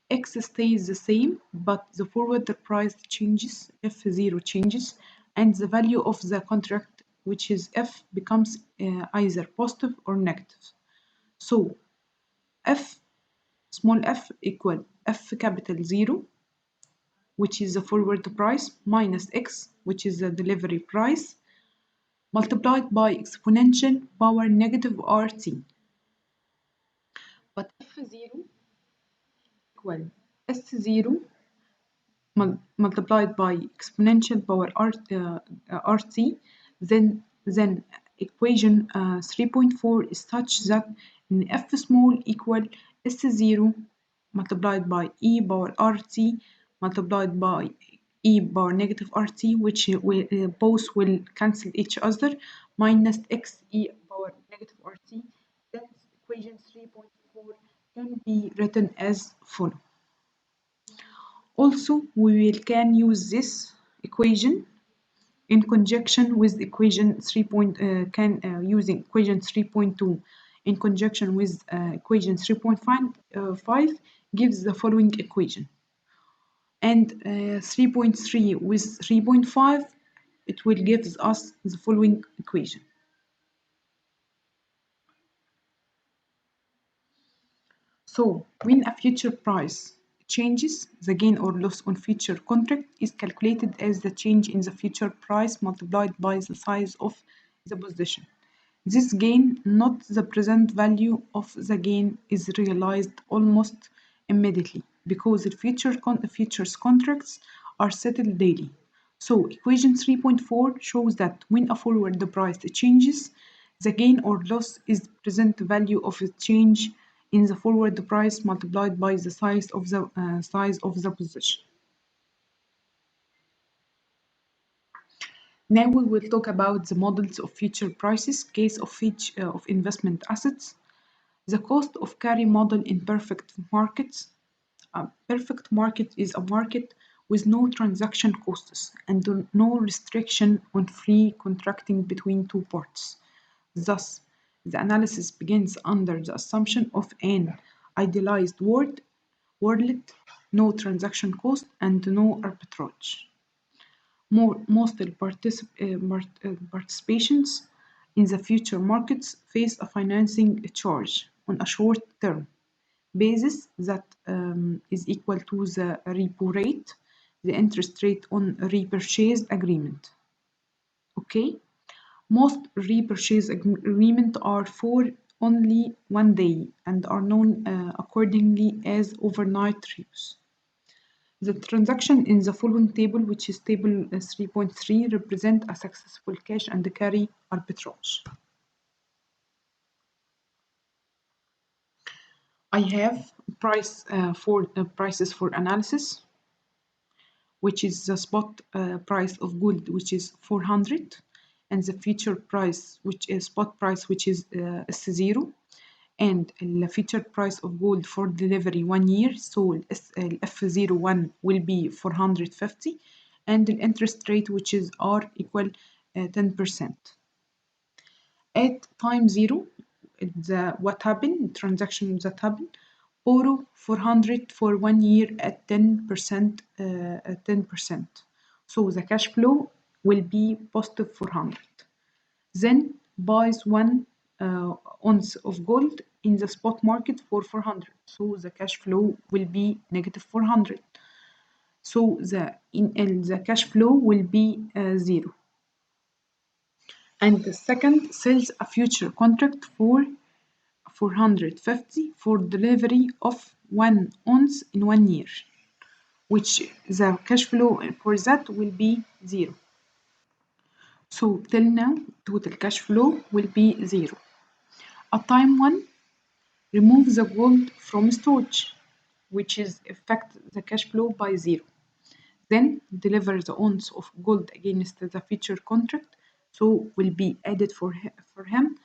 X stays the same, but the forward price changes, F0 changes, and the value of the contract, which is F, becomes either positive or negative. So F, small f equal F capital 0, which is the forward price, minus X, which is the delivery price, multiplied by exponential power negative RT. But F0 equal S0 multiplied by exponential power RT, then equation 3.4 is such that F small equal S0 multiplied by e power RT multiplied by e power negative RT, which both will cancel each other, minus x e power negative RT. Then equation 3.4 can be written as follows. Also, we can use this equation in conjunction with equation 3. Using equation 3.2 in conjunction with equation 3.5 gives the following equation. And 3.3 with 3.5, it will give us the following equation. So, when a future price changes, the gain or loss on future contract is calculated as the change in the future price multiplied by the size of the position. This gain, not the present value of the gain, is realized almost immediately because the futures contracts are settled daily. So equation 3.4 shows that when a forward price changes, the gain or loss is present value of the change in the forward price multiplied by the size of the position. Now we will talk about the models of future prices, case of investment assets, the cost of carry model in perfect markets. A perfect market is a market with no transaction costs and no restriction on free contracting between two parties. Thus, the analysis begins under the assumption of an idealized world, no transaction cost, and no arbitrage. Most participations in the future markets face a financing charge on a short-term basis that is equal to the repo rate, the interest rate on repurchase agreement. Okay, most repurchase agreements are for only 1 day and are known accordingly as overnight repos. The transaction in the following table, which is table 3.3, represent a successful cash and carry arbitrage. I have prices for analysis, which is the spot price of gold, which is 400, and the future price, which is spot price, which is S0, and the future price of gold for delivery 1 year, so F01 will be 450, and the interest rate, which is R equal 10%. At time 0, what happened, transaction that happened, borrow 400 for 1 year at 10%, So the cash flow will be positive 400. Then buys 1 ounce of gold in the spot market for 400. So the cash flow will be negative 400. So the cash flow will be 0. And the second sells a future contract for 450 for delivery of 1 ounce in 1 year, which the cash flow for that will be 0. So till now, total cash flow will be 0. At time 1, remove the gold from storage. which is affect the cash flow by 0. Then deliver the ounce of gold against the future contract, so will be added for him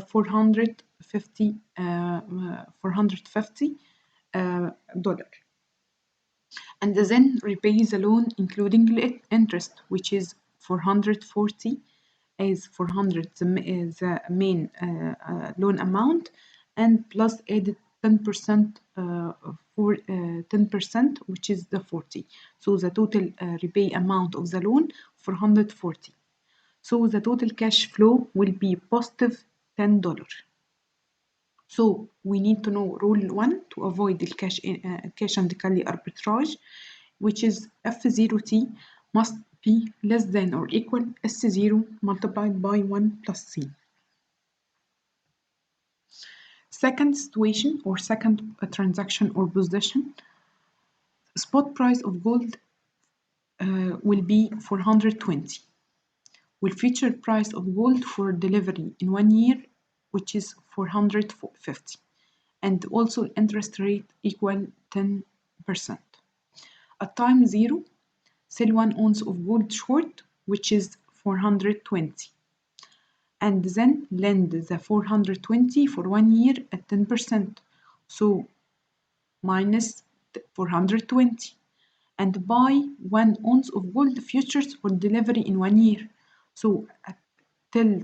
450 dollar, and then repay the loan including interest, which is 440, as 400 the main loan amount, and plus added 10% for 10%, which is the 40. So the total repay amount of the loan 440. So the total cash flow will be positive $10. So we need to know rule 1 to avoid the cash and carry arbitrage, which is F0T must be less than or equal S0 multiplied by 1 plus C. Second situation or second transaction or position, spot price of gold will be 420. Will future price of gold for delivery in 1 year, which is 450. And also interest rate equal 10%. At time 0, sell 1 ounce of gold short, which is 420. And then lend the 420 for 1 year at 10%. So minus 420. And buy 1 ounce of gold futures for delivery in 1 year. So at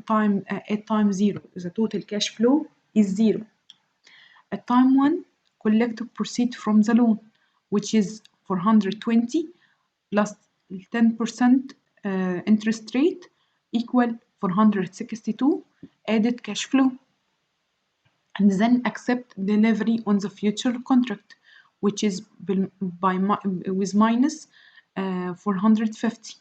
time 0, the total cash flow is 0. At time 1, collect proceed from the loan, which is 420 plus 10% interest rate equal 462 added cash flow. And then accept delivery on the future contract, which is with minus 450.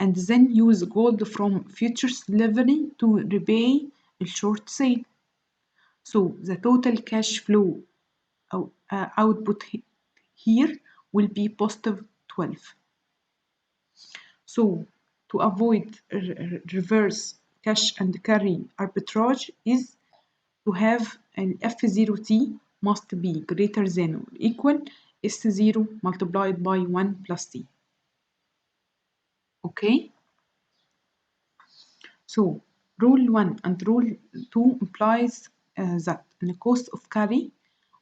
And then use gold from futures delivery to repay the short sale. So the total cash flow output here will be positive 12. So to avoid reverse cash and carry arbitrage is to have an F0T must be greater than or equal S0 multiplied by 1 plus T. Okay? So rule 1 and rule 2 implies that the cost of carry,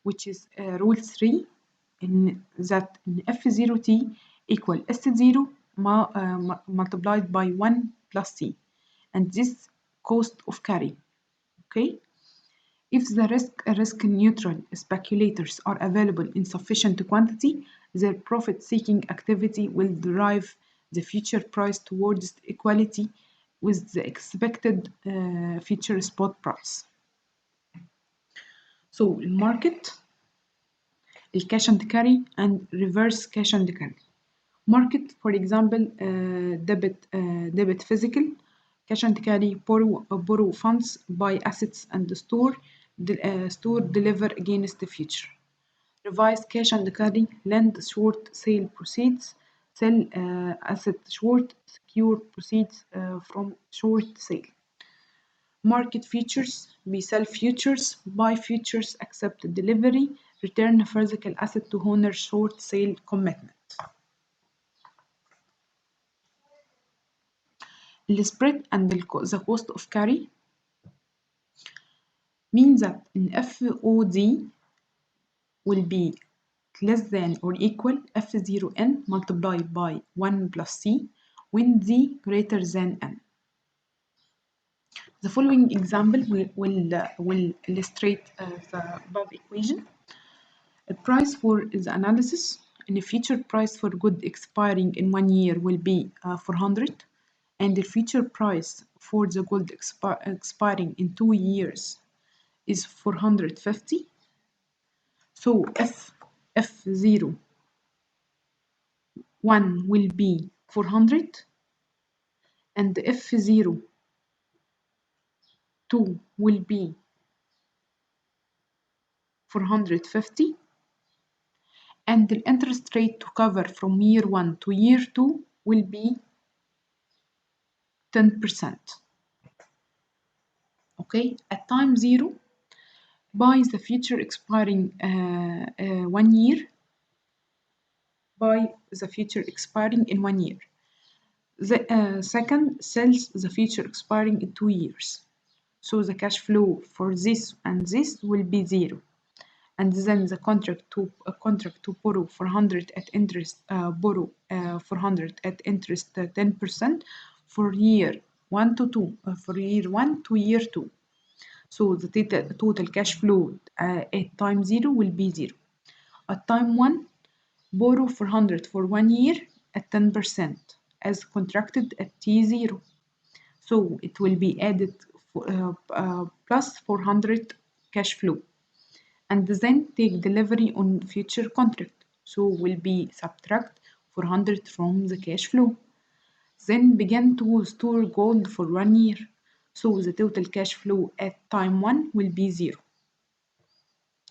which is rule 3, in that in F0T equal S0 multiplied by 1 plus T, and this cost of carry. Okay? If the risk neutral speculators are available in sufficient quantity, their profit-seeking activity will drive the future price towards equality with the expected future spot price. So market, cash and carry, and reverse cash and carry. Market, for example, debit physical, cash and carry, borrow funds, buy assets and store deliver against the future. Revise cash and carry, lend short sale proceeds, sell asset short, secure proceeds from short sale. Market futures, we sell futures, buy futures, accept delivery, return physical asset to owner short sale commitment. The spread and the cost of carry means that an FOD will be less than or equal F0N multiplied by 1 plus C when D greater than N. The following example will illustrate the above equation. The price for the analysis and the future price for good expiring in 1 year will be 400, and the future price for the gold expiring in 2 years is 450. So F0 1 will be 400, and the F0 2 will be 450, and the interest rate to cover from year 1 to year 2 will be 10%. Okay, at time 0, Buy the future expiring 1 year. Buy the future expiring in 1 year. The second sells the future expiring in 2 years. So the cash flow for this and this will be zero. And then the contract to borrow 400 at interest, borrow 400 at interest 10% for year 1 to 2, for year 1 to year 2. So the total cash flow at time 0 will be 0. At time 1, borrow 400 for 1 year at 10% as contracted at T0. So it will be added plus 400 cash flow. And then take delivery on future contract. So will be subtract 400 from the cash flow. Then begin to store gold for 1 year. So the total cash flow at time 1 will be 0.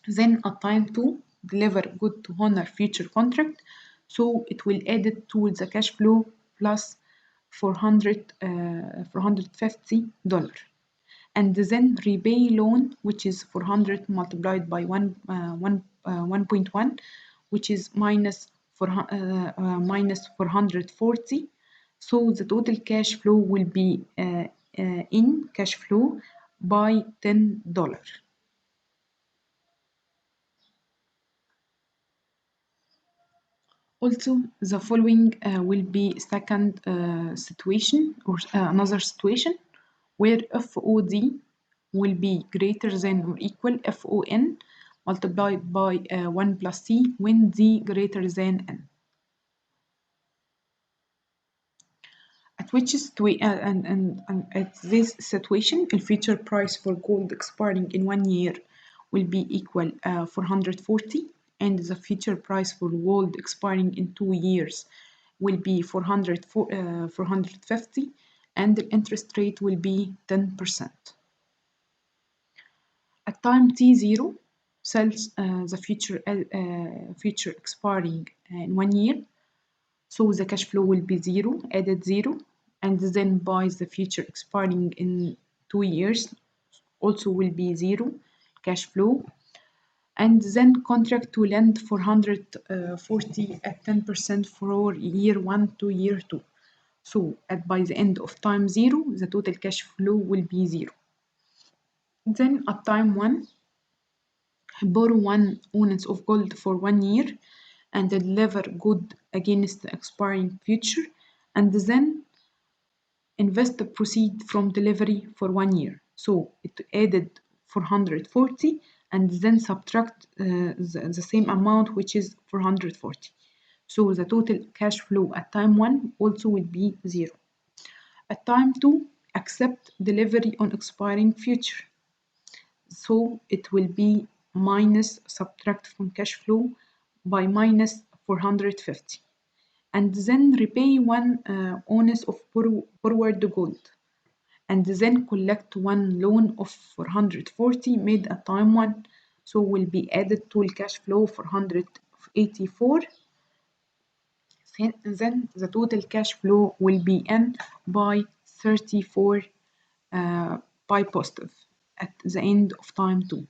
Then at time 2, deliver good to honor future contract. So it will add it to the cash flow plus $450. And then repay loan, which is 400 multiplied by 1.1, which is minus 440. So the total cash flow will be in cash flow by $10. Also, the following will be second situation or another situation where FOD will be greater than or equal FON multiplied by 1 plus C when D greater than N. At which and at this situation, the future price for gold expiring in 1 year will be equal 440, and the future price for gold expiring in 2 years will be 450, and the interest rate will be 10%. At time T0, sells the future expiring in 1 year. So the cash flow will be 0, added 0, and then buys the future expiring in 2 years, also will be 0 cash flow. And then contract to lend 440 at 10% for year 1 to year 2. So by the end of time 0, the total cash flow will be 0. Then at time 1, borrow 1 ounce of gold for 1 year and deliver good against the expiring future, and then invest the proceed from delivery for 1 year. So it added 440 and then subtract the same amount, which is 440. So the total cash flow at time 1 also will be 0. At time 2, accept delivery on expiring future. So it will be minus subtract from cash flow by minus 450. And then repay 1 ounce of borrowed gold, and then collect 1 loan of 440 made at time 1. So will be added to cash flow 484. Then the total cash flow will be n by 34 by positive at the end of time 2.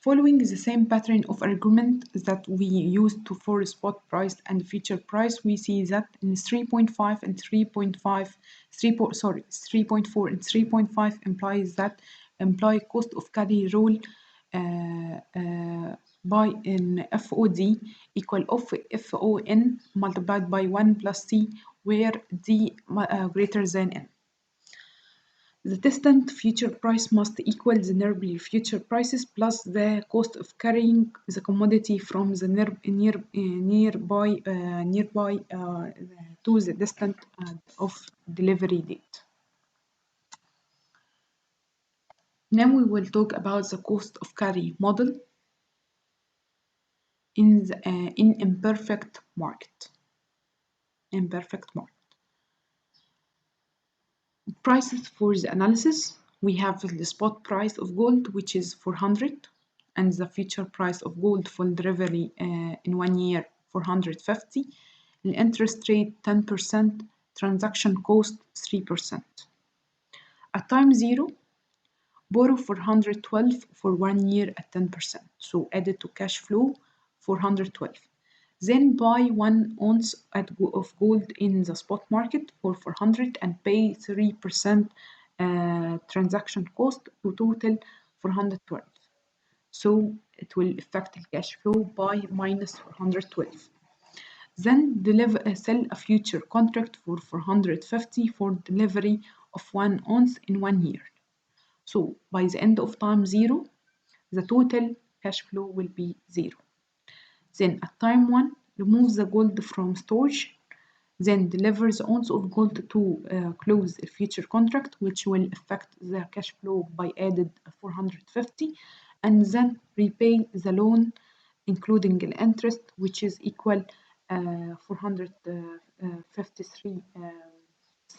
Following the same pattern of argument that we used for spot price and future price, we see that in 3.5 and 3.5, 3.4 and 3.5 imply cost of carry rule by in FOD equal of FON multiplied by 1 plus C, where D greater than N. The distant future price must equal the nearby future prices plus the cost of carrying the commodity from the nearby to the distant of delivery date. Now we will talk about the cost of carry model in imperfect market. Prices for the analysis, we have the spot price of gold, which is 400, and the future price of gold for delivery in 1 year 450, the interest rate 10%, transaction cost 3%. At time 0, borrow for 112 for 1 year at 10%. So add it to cash flow for 112. Then buy 1 ounce of gold in the spot market for 400 and pay 3% transaction cost to total 412. So it will affect the cash flow by minus 412. Then sell a future contract for 450 for delivery of 1 ounce in 1 year. So by the end of time 0, the total cash flow will be 0. Then at time 1, remove the gold from storage, then deliver the ounce of gold to close a future contract, which will affect the cash flow by added 450, and then repay the loan, including the interest, which is equal 453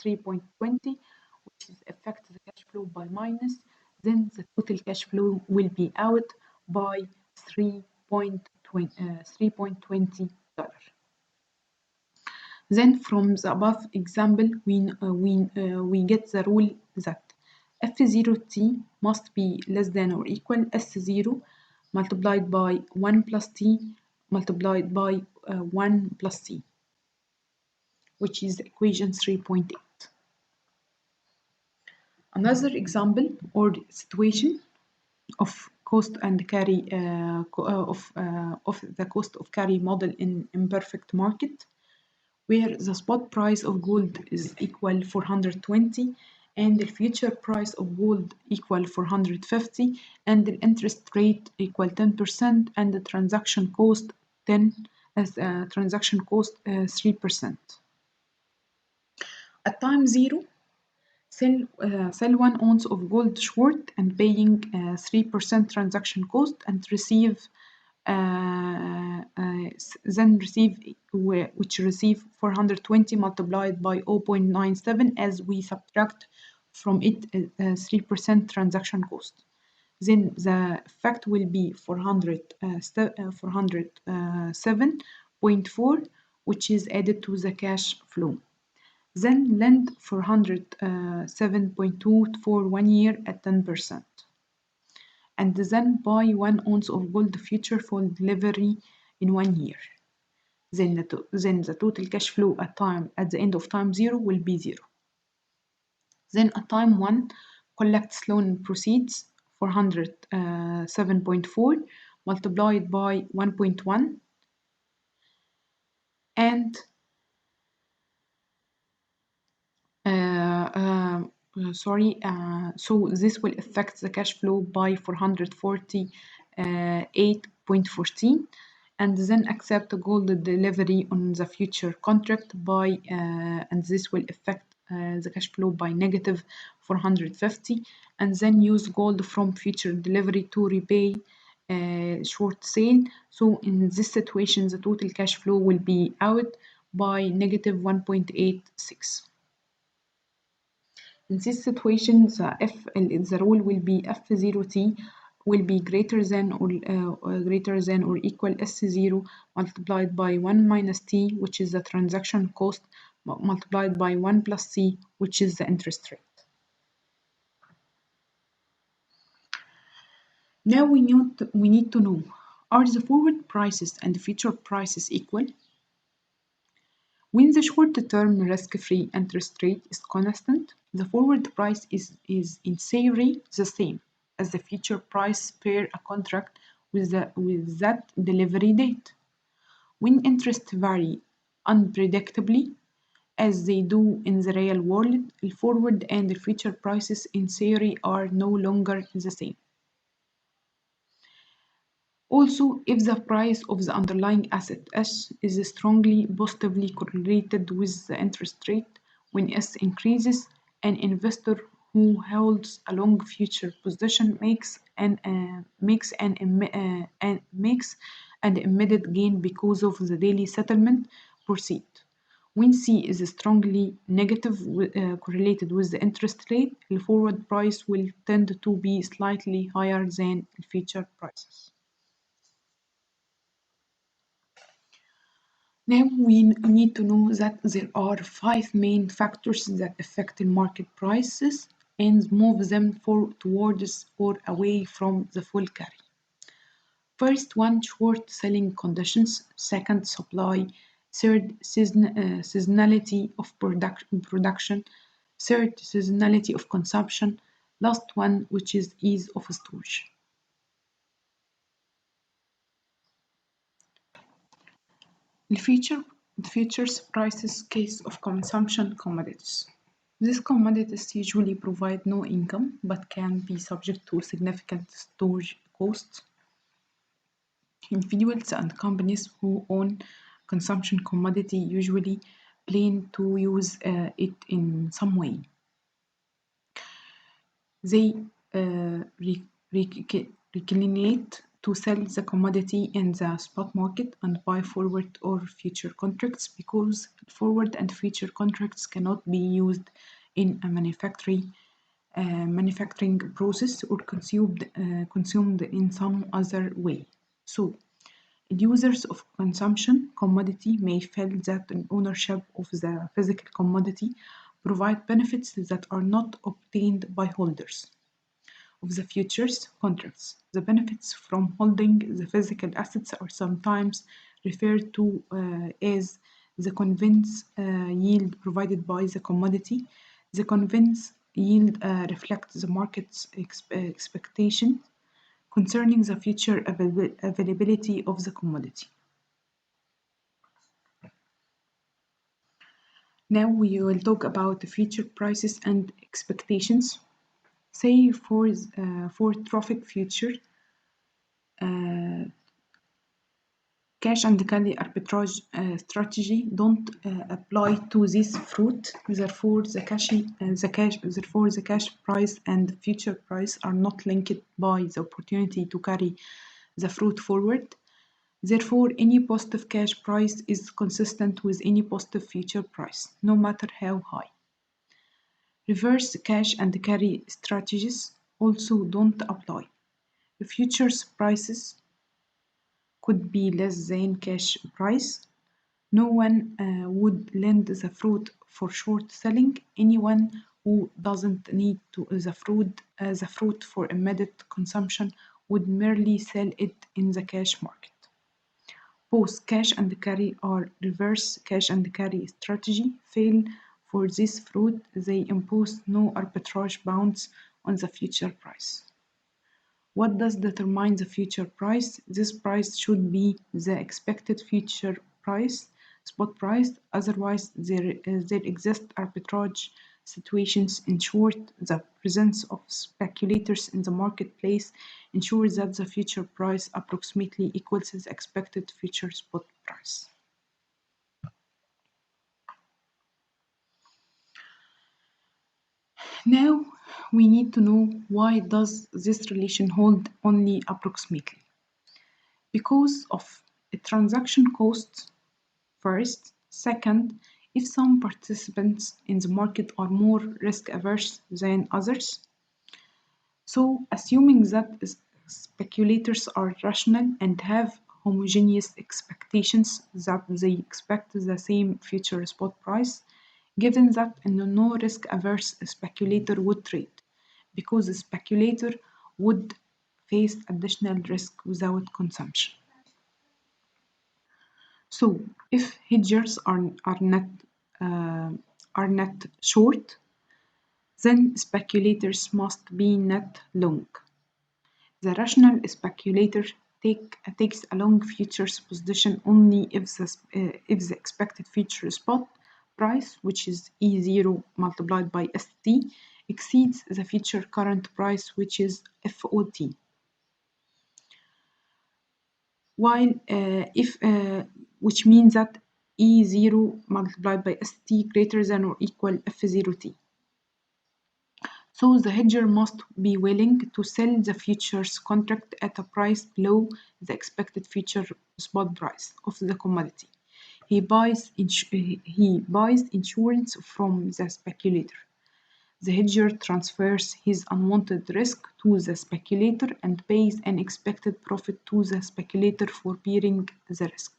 3.20, which is affect the cash flow by minus, then the total cash flow will be out by 3.20 dollars. Then from the above example, we get the rule that F0t must be less than or equal S0 multiplied by 1 plus t multiplied by 1 plus t, which is equation 3.8. Another example or situation of cost and carry of the cost of carry model in imperfect market, where the spot price of gold is equal 420 and the future price of gold equal 450 and the interest rate equal 10% and the transaction cost 3%. At time 0, sell 1 ounce of gold short and paying 3% transaction cost and receive which receive 420 multiplied by 0.97 as we subtract from it 3% transaction cost. Then the effect will be 407.4, which is added to the cash flow. Then lend 407.2 for 1 year at 10%. And then buy 1 ounce of gold future for delivery in 1 year. Then the total cash flow at the end of time 0 will be 0. Then at time 1, collects loan proceeds 407.4 multiplied by 1.1 and so this will affect the cash flow by 448.14 and then accept a gold delivery on the future contract by and this will affect the cash flow by negative 450 and then use gold from future delivery to repay short sale. So in this situation the total cash flow will be out by negative 1.86. In this situation, the rule will be F0t will be greater than or equal S0 multiplied by 1 minus t, which is the transaction cost, multiplied by 1 plus t, which is the interest rate. Now we need to know, are the forward prices and the future prices equal? When the short-term risk-free interest rate is constant, the forward price is in theory the same as the future price per a contract with that delivery date. When interests vary unpredictably, as they do in the real world, the forward and the future prices in theory are no longer the same. Also, if the price of the underlying asset S is strongly positively correlated with the interest rate, when S increases, an investor who holds a long future position makes an immediate gain because of the daily settlement proceed. When C is strongly negative correlated with the interest rate, the forward price will tend to be slightly higher than the future prices. Now we need to know that there are 5 main factors that affect the market prices and move them towards or away from the full carry. First one, short selling conditions. Second, supply. Third, seasonality of production. Third, seasonality of consumption. Last one, which is ease of storage. The futures prices case of consumption commodities. These commodities usually provide no income but can be subject to significant storage costs. Individuals and companies who own consumption commodity usually plan to use it in some way. They reclinate to sell the commodity in the spot market and buy forward or future contracts because forward and future contracts cannot be used in a manufacturing process or consumed in some other way. So, users of consumption commodity may feel that an ownership of the physical commodity provide benefits that are not obtained by holders of the futures contracts. The benefits from holding the physical assets are sometimes referred to as the convenience yield provided by the commodity. The convenience yield reflects the market's expectation concerning the future availability of the commodity. Now we will talk about the future prices and expectations. Say for traffic future, cash and carry arbitrage strategy don't apply to this fruit. Therefore, the cash price and future price are not linked by the opportunity to carry the fruit forward. Therefore, any positive cash price is consistent with any positive future price, no matter how high. Reverse cash and carry strategies also don't apply. The futures prices could be less than cash price. No one would lend the fruit for short selling. Anyone who doesn't need the fruit for immediate consumption would merely sell it in the cash market. Both cash and carry or reverse cash and carry strategy fail for this fruit. They impose no arbitrage bounds on the future price. What does determine the future price? This price should be the expected future price, spot price. Otherwise, there exist arbitrage situations. In short, the presence of speculators in the marketplace ensures that the future price approximately equals the expected future spot price. Now we need to know why does this relation hold only approximately. Because of a transaction costs first. Second, if some participants in the market are more risk averse than others. So, assuming that speculators are rational and have homogeneous expectations that they expect the same future spot price, given that a no risk averse speculator would trade, because the speculator would face additional risk without consumption. So, if hedgers uh, are net short, then speculators must be net long. The rational speculator takes a long futures position only if the expected future spot price, which is E0 multiplied by ST, exceeds the future current price, which is FOT. While which means that E0 multiplied by ST greater than or equal F0T. So the hedger must be willing to sell the futures contract at a price below the expected future spot price of the commodity. He buys insurance from the speculator. The hedger transfers his unwanted risk to the speculator and pays an expected profit to the speculator for bearing the risk.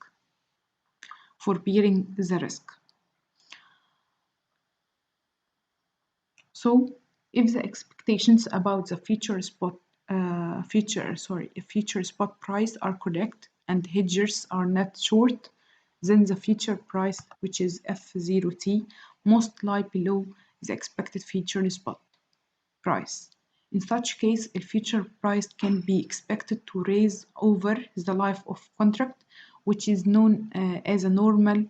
So, If the expectations about the future spot price are correct and hedgers are not short, then the future price, which is F0T, must lie below the expected future spot price. In such case, a future price can be expected to rise over the life of contract, which is known as a normal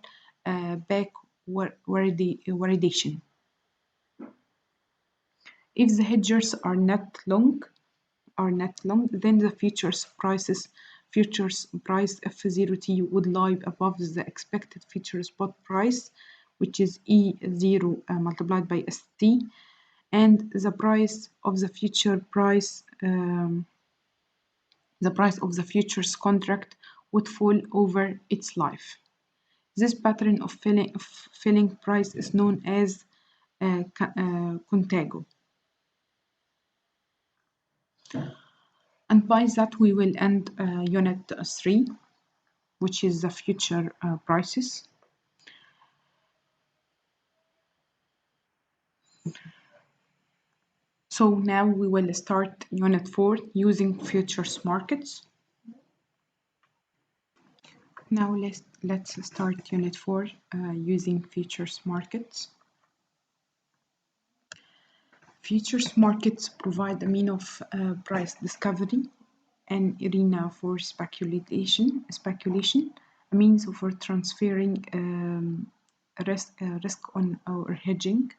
backwardation. If the hedgers are not long, then the futures price F0T would lie above the expected future spot price, which is E0 multiplied by ST, and the price of the futures contract would fall over its life. This pattern of filling price is known as contango. And by that we will end unit 3, which is the future prices. So now we will start unit 4 using futures markets. Now let's start unit 4 using futures markets. Futures markets provide a mean of price discovery, an arena for speculation, a means for transferring risk on our hedging.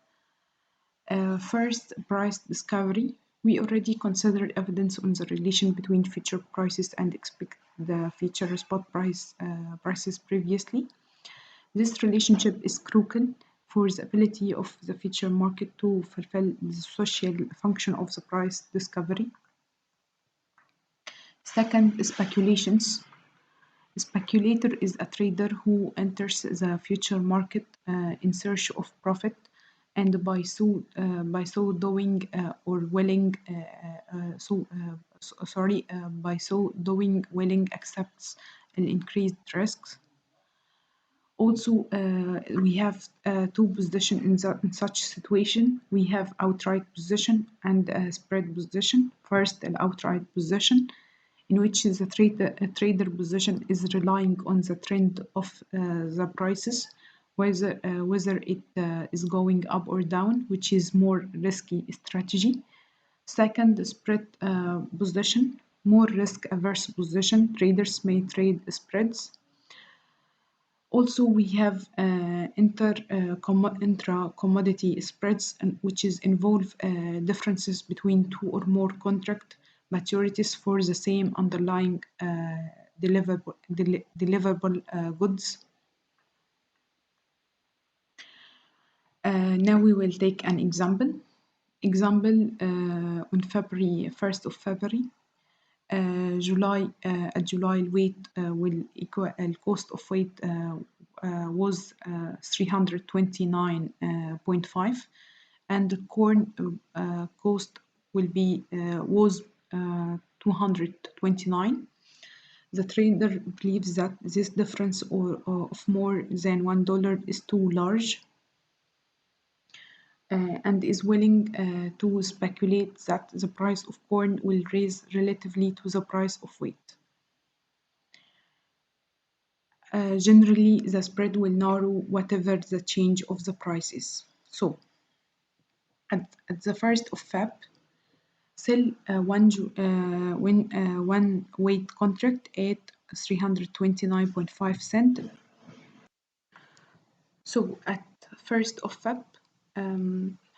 First, price discovery. We already considered evidence on the relation between future prices and the future spot prices previously. This relationship is crucial for the ability of the future market to fulfill the social function of the price discovery. Second, speculations. A speculator is a trader who enters the future market in search of profit, and by so doing accepts an increased risks. Also, we have two positions in such situation. We have outright position and spread position. First, an outright position, in which the trader position is relying on the trend of the prices, whether it is going up or down, which is more risky strategy. Second, spread position, more risk-averse position. Traders may trade spreads. Also, we have intra-commodity spreads, which involve differences between two or more contract maturities for the same underlying deliverable goods. Now we will take an example. On February 1st of February, July weight will equal cost of weight was 329.5, and the corn cost will be was 229. The trader believes that this difference of more than $1 is too large, and is willing to speculate that the price of corn will rise relatively to the price of wheat. Generally, the spread will narrow whatever the change of the price is. So, at the 1st of Feb, sell one weight contract at 329.5 cents. So, at 1st of Feb,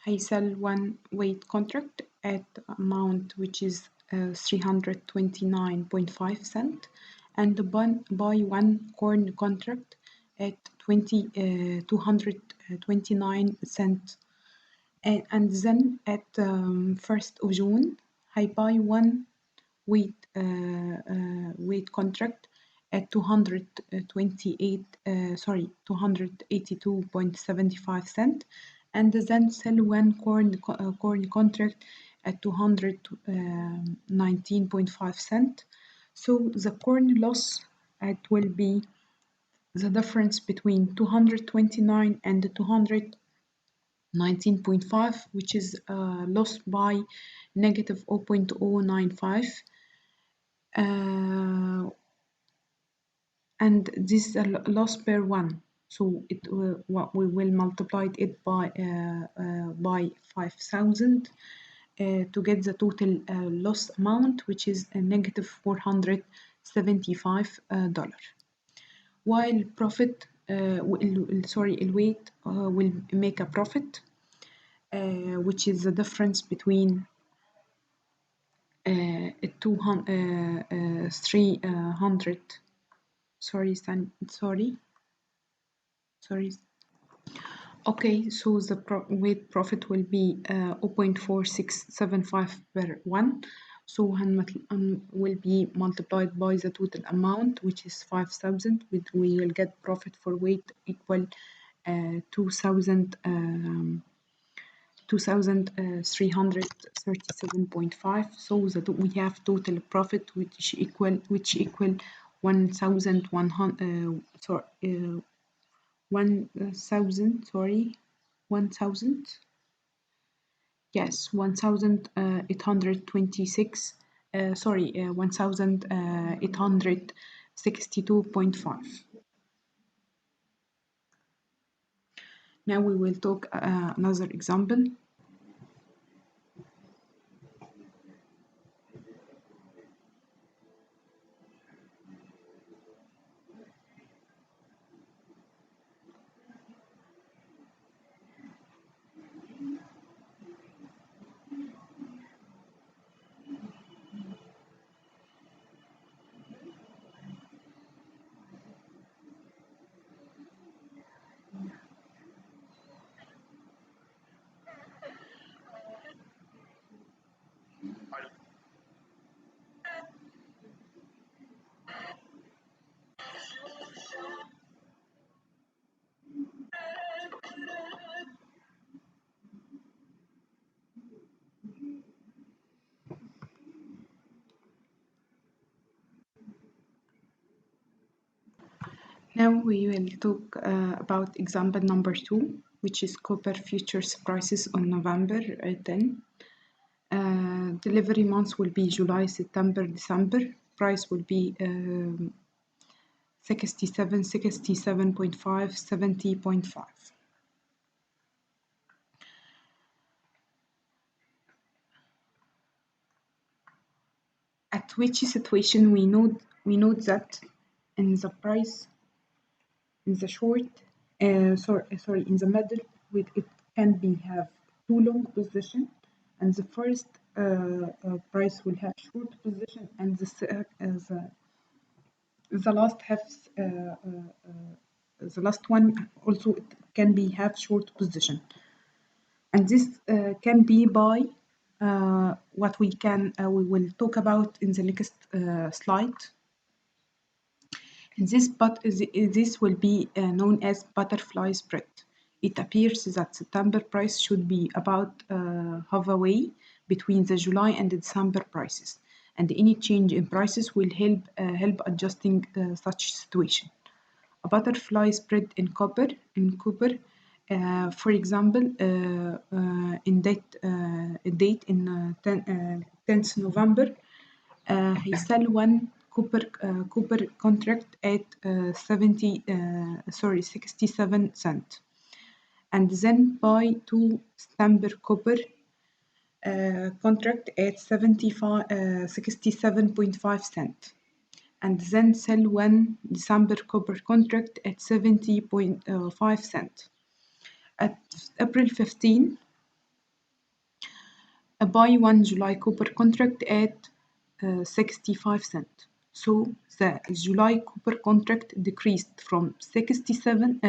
هيسell one weight contract at amount which is 329.5 cents, and buy one corn contract at 229 cents. And then at 1st of June, I buy one weight contract at 282.75 cents, and then sell one corn contract at 219.5 cents. So the corn loss will be the difference between 229 and 19.5, which is lost by negative 0.095. And this is a loss per one. So what we will multiply it by 5,000 to get the total loss amount, which is a negative $475. While profit, الويت will make a profit, which is the difference between 300. Sorry. Okay, so the weight profit will be 0.4675 per one. So will be multiplied by the total amount, which is 5,000. We will get profit for weight equal 2,337.5. So that we have total profit which equal 1,100 1,000, yes, 1,826, 1,862.5. Now we will talk another example. Now we will talk about example number 2, which is copper futures prices on November 10. Delivery months will be July, September, December. Price will be 67, 67.5, 70.5. At which situation we note that in the price, in the short, in the middle, it can be have two long position, and the first price will have short position, and the last have the last one also it can be have short position, and this can be by what we will talk about in the next slide. This will be known as butterfly spread. It appears that September price should be about halfway between the July and the December prices, and any change in prices will help adjusting such situation. A butterfly spread in copper, for example, in date in 10th November, he sell one copper contract at 67 cent, and then buy two September copper contract at 67.5 cent, and then sell one December copper contract at 70.5 cent. At April 15, buy one July copper contract at 65 cent. So the July copper contract decreased from 67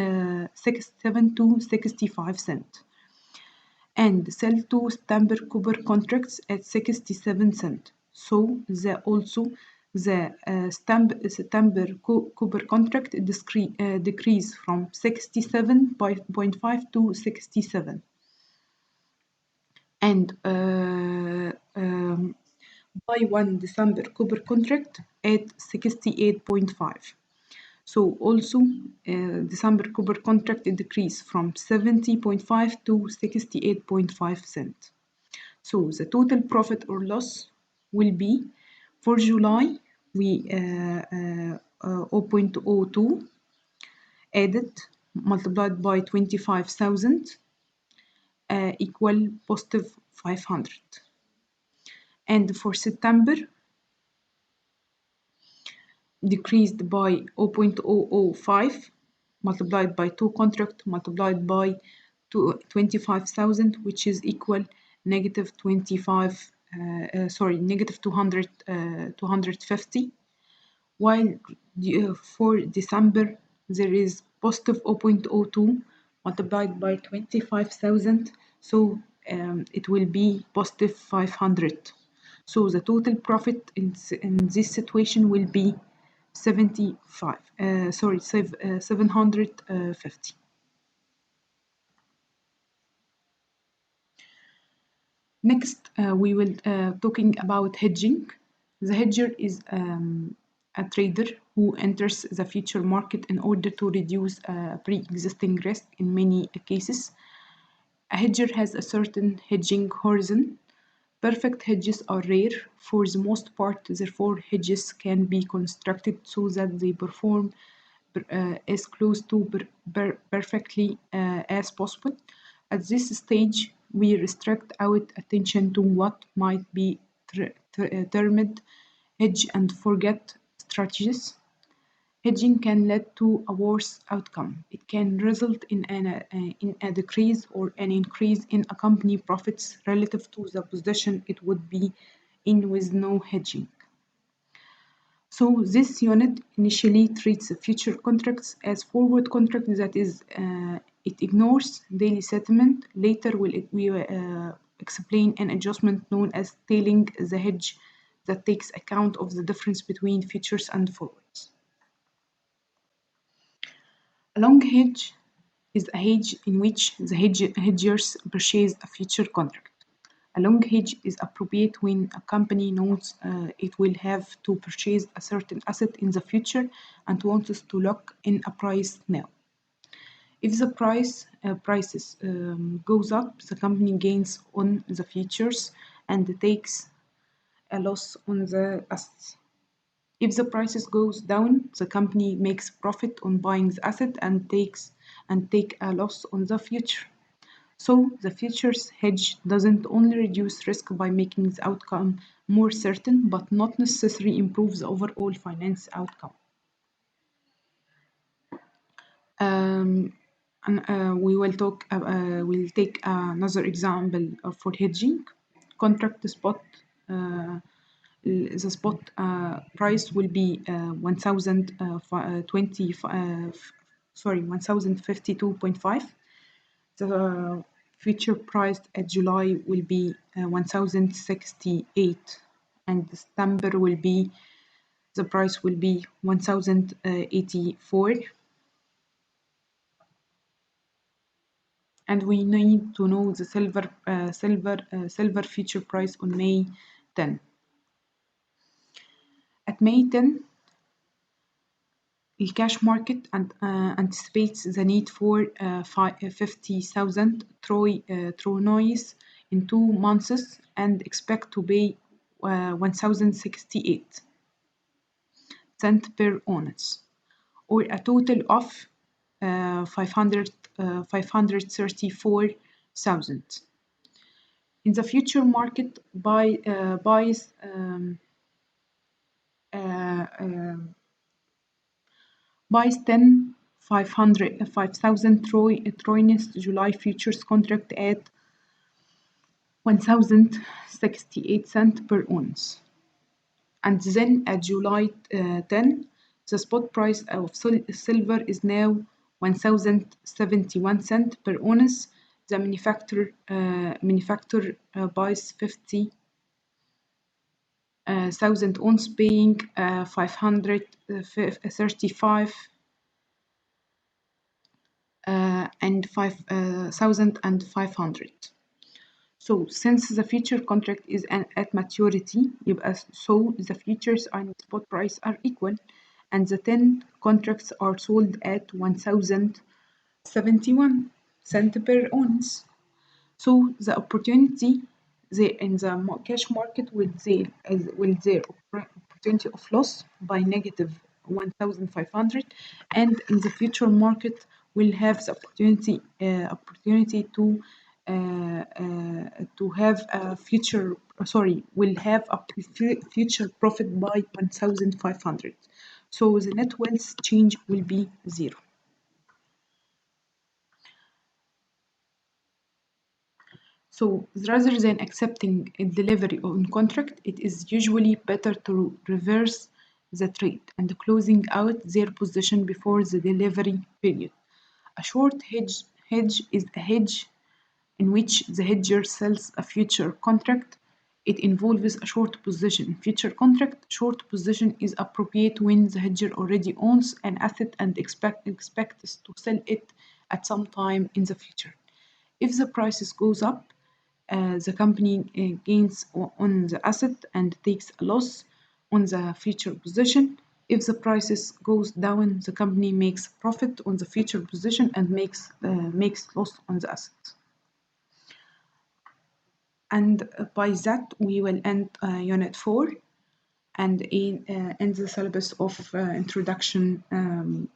to 65 cent, and sell two September copper contracts at 67 cent. So the September copper contract decrease from 67.5 to 67, and buy one December copper contract at 68.5. So also December copper contract decreased from 70.5 to 68.5 cent. So the total profit or loss will be for July we 0.02 added multiplied by 25,000 equal positive 500. And for September decreased by 0.005 multiplied by 2 contract multiplied by 25,000, which is equal negative 25 negative 200 250, while for December there is positive 0.02 multiplied by 25,000, so it will be positive 500. So the total profit in this situation will be 750. Next, we will talking about hedging. The hedger is a trader who enters the future market in order to reduce pre-existing risk in many cases. A hedger has a certain hedging horizon. Perfect hedges are rare for the most part, therefore hedges can be constructed so that they perform as close to perfectly as possible. At this stage, we restrict our attention to what might be termed hedge and forget strategies. Hedging can lead to a worse outcome. It can result in a decrease or an increase in a company profits relative to the position it would be in with no hedging. So this unit initially treats future contracts as forward contract, that is, it ignores daily settlement. Later we explain an adjustment known as tailing the hedge that takes account of the difference between futures and forwards. A long hedge is a hedge in which the hedgers purchase a future contract. A long hedge is appropriate when a company knows it will have to purchase a certain asset in the future and wants to lock in a price now. If the prices goes up, the company gains on the futures and takes a loss on the assets. If the prices goes down, the company makes profit on buying the asset and take a loss on the future. So the futures hedge doesn't only reduce risk by making the outcome more certain, but not necessarily improve the overall finance outcome. We will we'll take another example for hedging. Contract spot. The spot price will be 1,052.5. The future price at July will be 1,068, and September will be the price will be 1,084. And we need to know the silver future price on May 10. At May 10, the cash market anticipates the need for 50,000 tronois in 2 months and expect to pay 1,068 cents per ounce, or a total of 534,000. In the future market, buys 5,000 troines July futures contract at 1,068 cents per ounce. And then at July 10, the spot price of silver is now 1,071 cents per ounce. The manufacturer buys 50,000 ounce, paying 535 and 5,500. So since the future contract is at maturity, so the futures and spot price are equal, and the 10 contracts are sold at 1071 cent per ounce. So the opportunity in the cash market will there opportunity of loss by negative 1,500, and in the future market will have the opportunity to have a future will have a future profit by 1,500. So the net wealth change will be zero. So rather than accepting a delivery on contract, it is usually better to reverse the trade and closing out their position before the delivery period. A short hedge is a hedge in which the hedger sells a future contract. It involves a short position. Future contract short position is appropriate when the hedger already owns an asset and expects to sell it at some time in the future. If the prices goes up, the company gains on the asset and takes a loss on the future position. If the prices goes down, the company makes profit on the future position and makes loss on the asset. And by that, we will end Unit 4 and end the syllabus of Introduction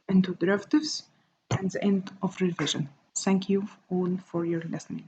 into Derivatives and the end of revision. Thank you all for your listening.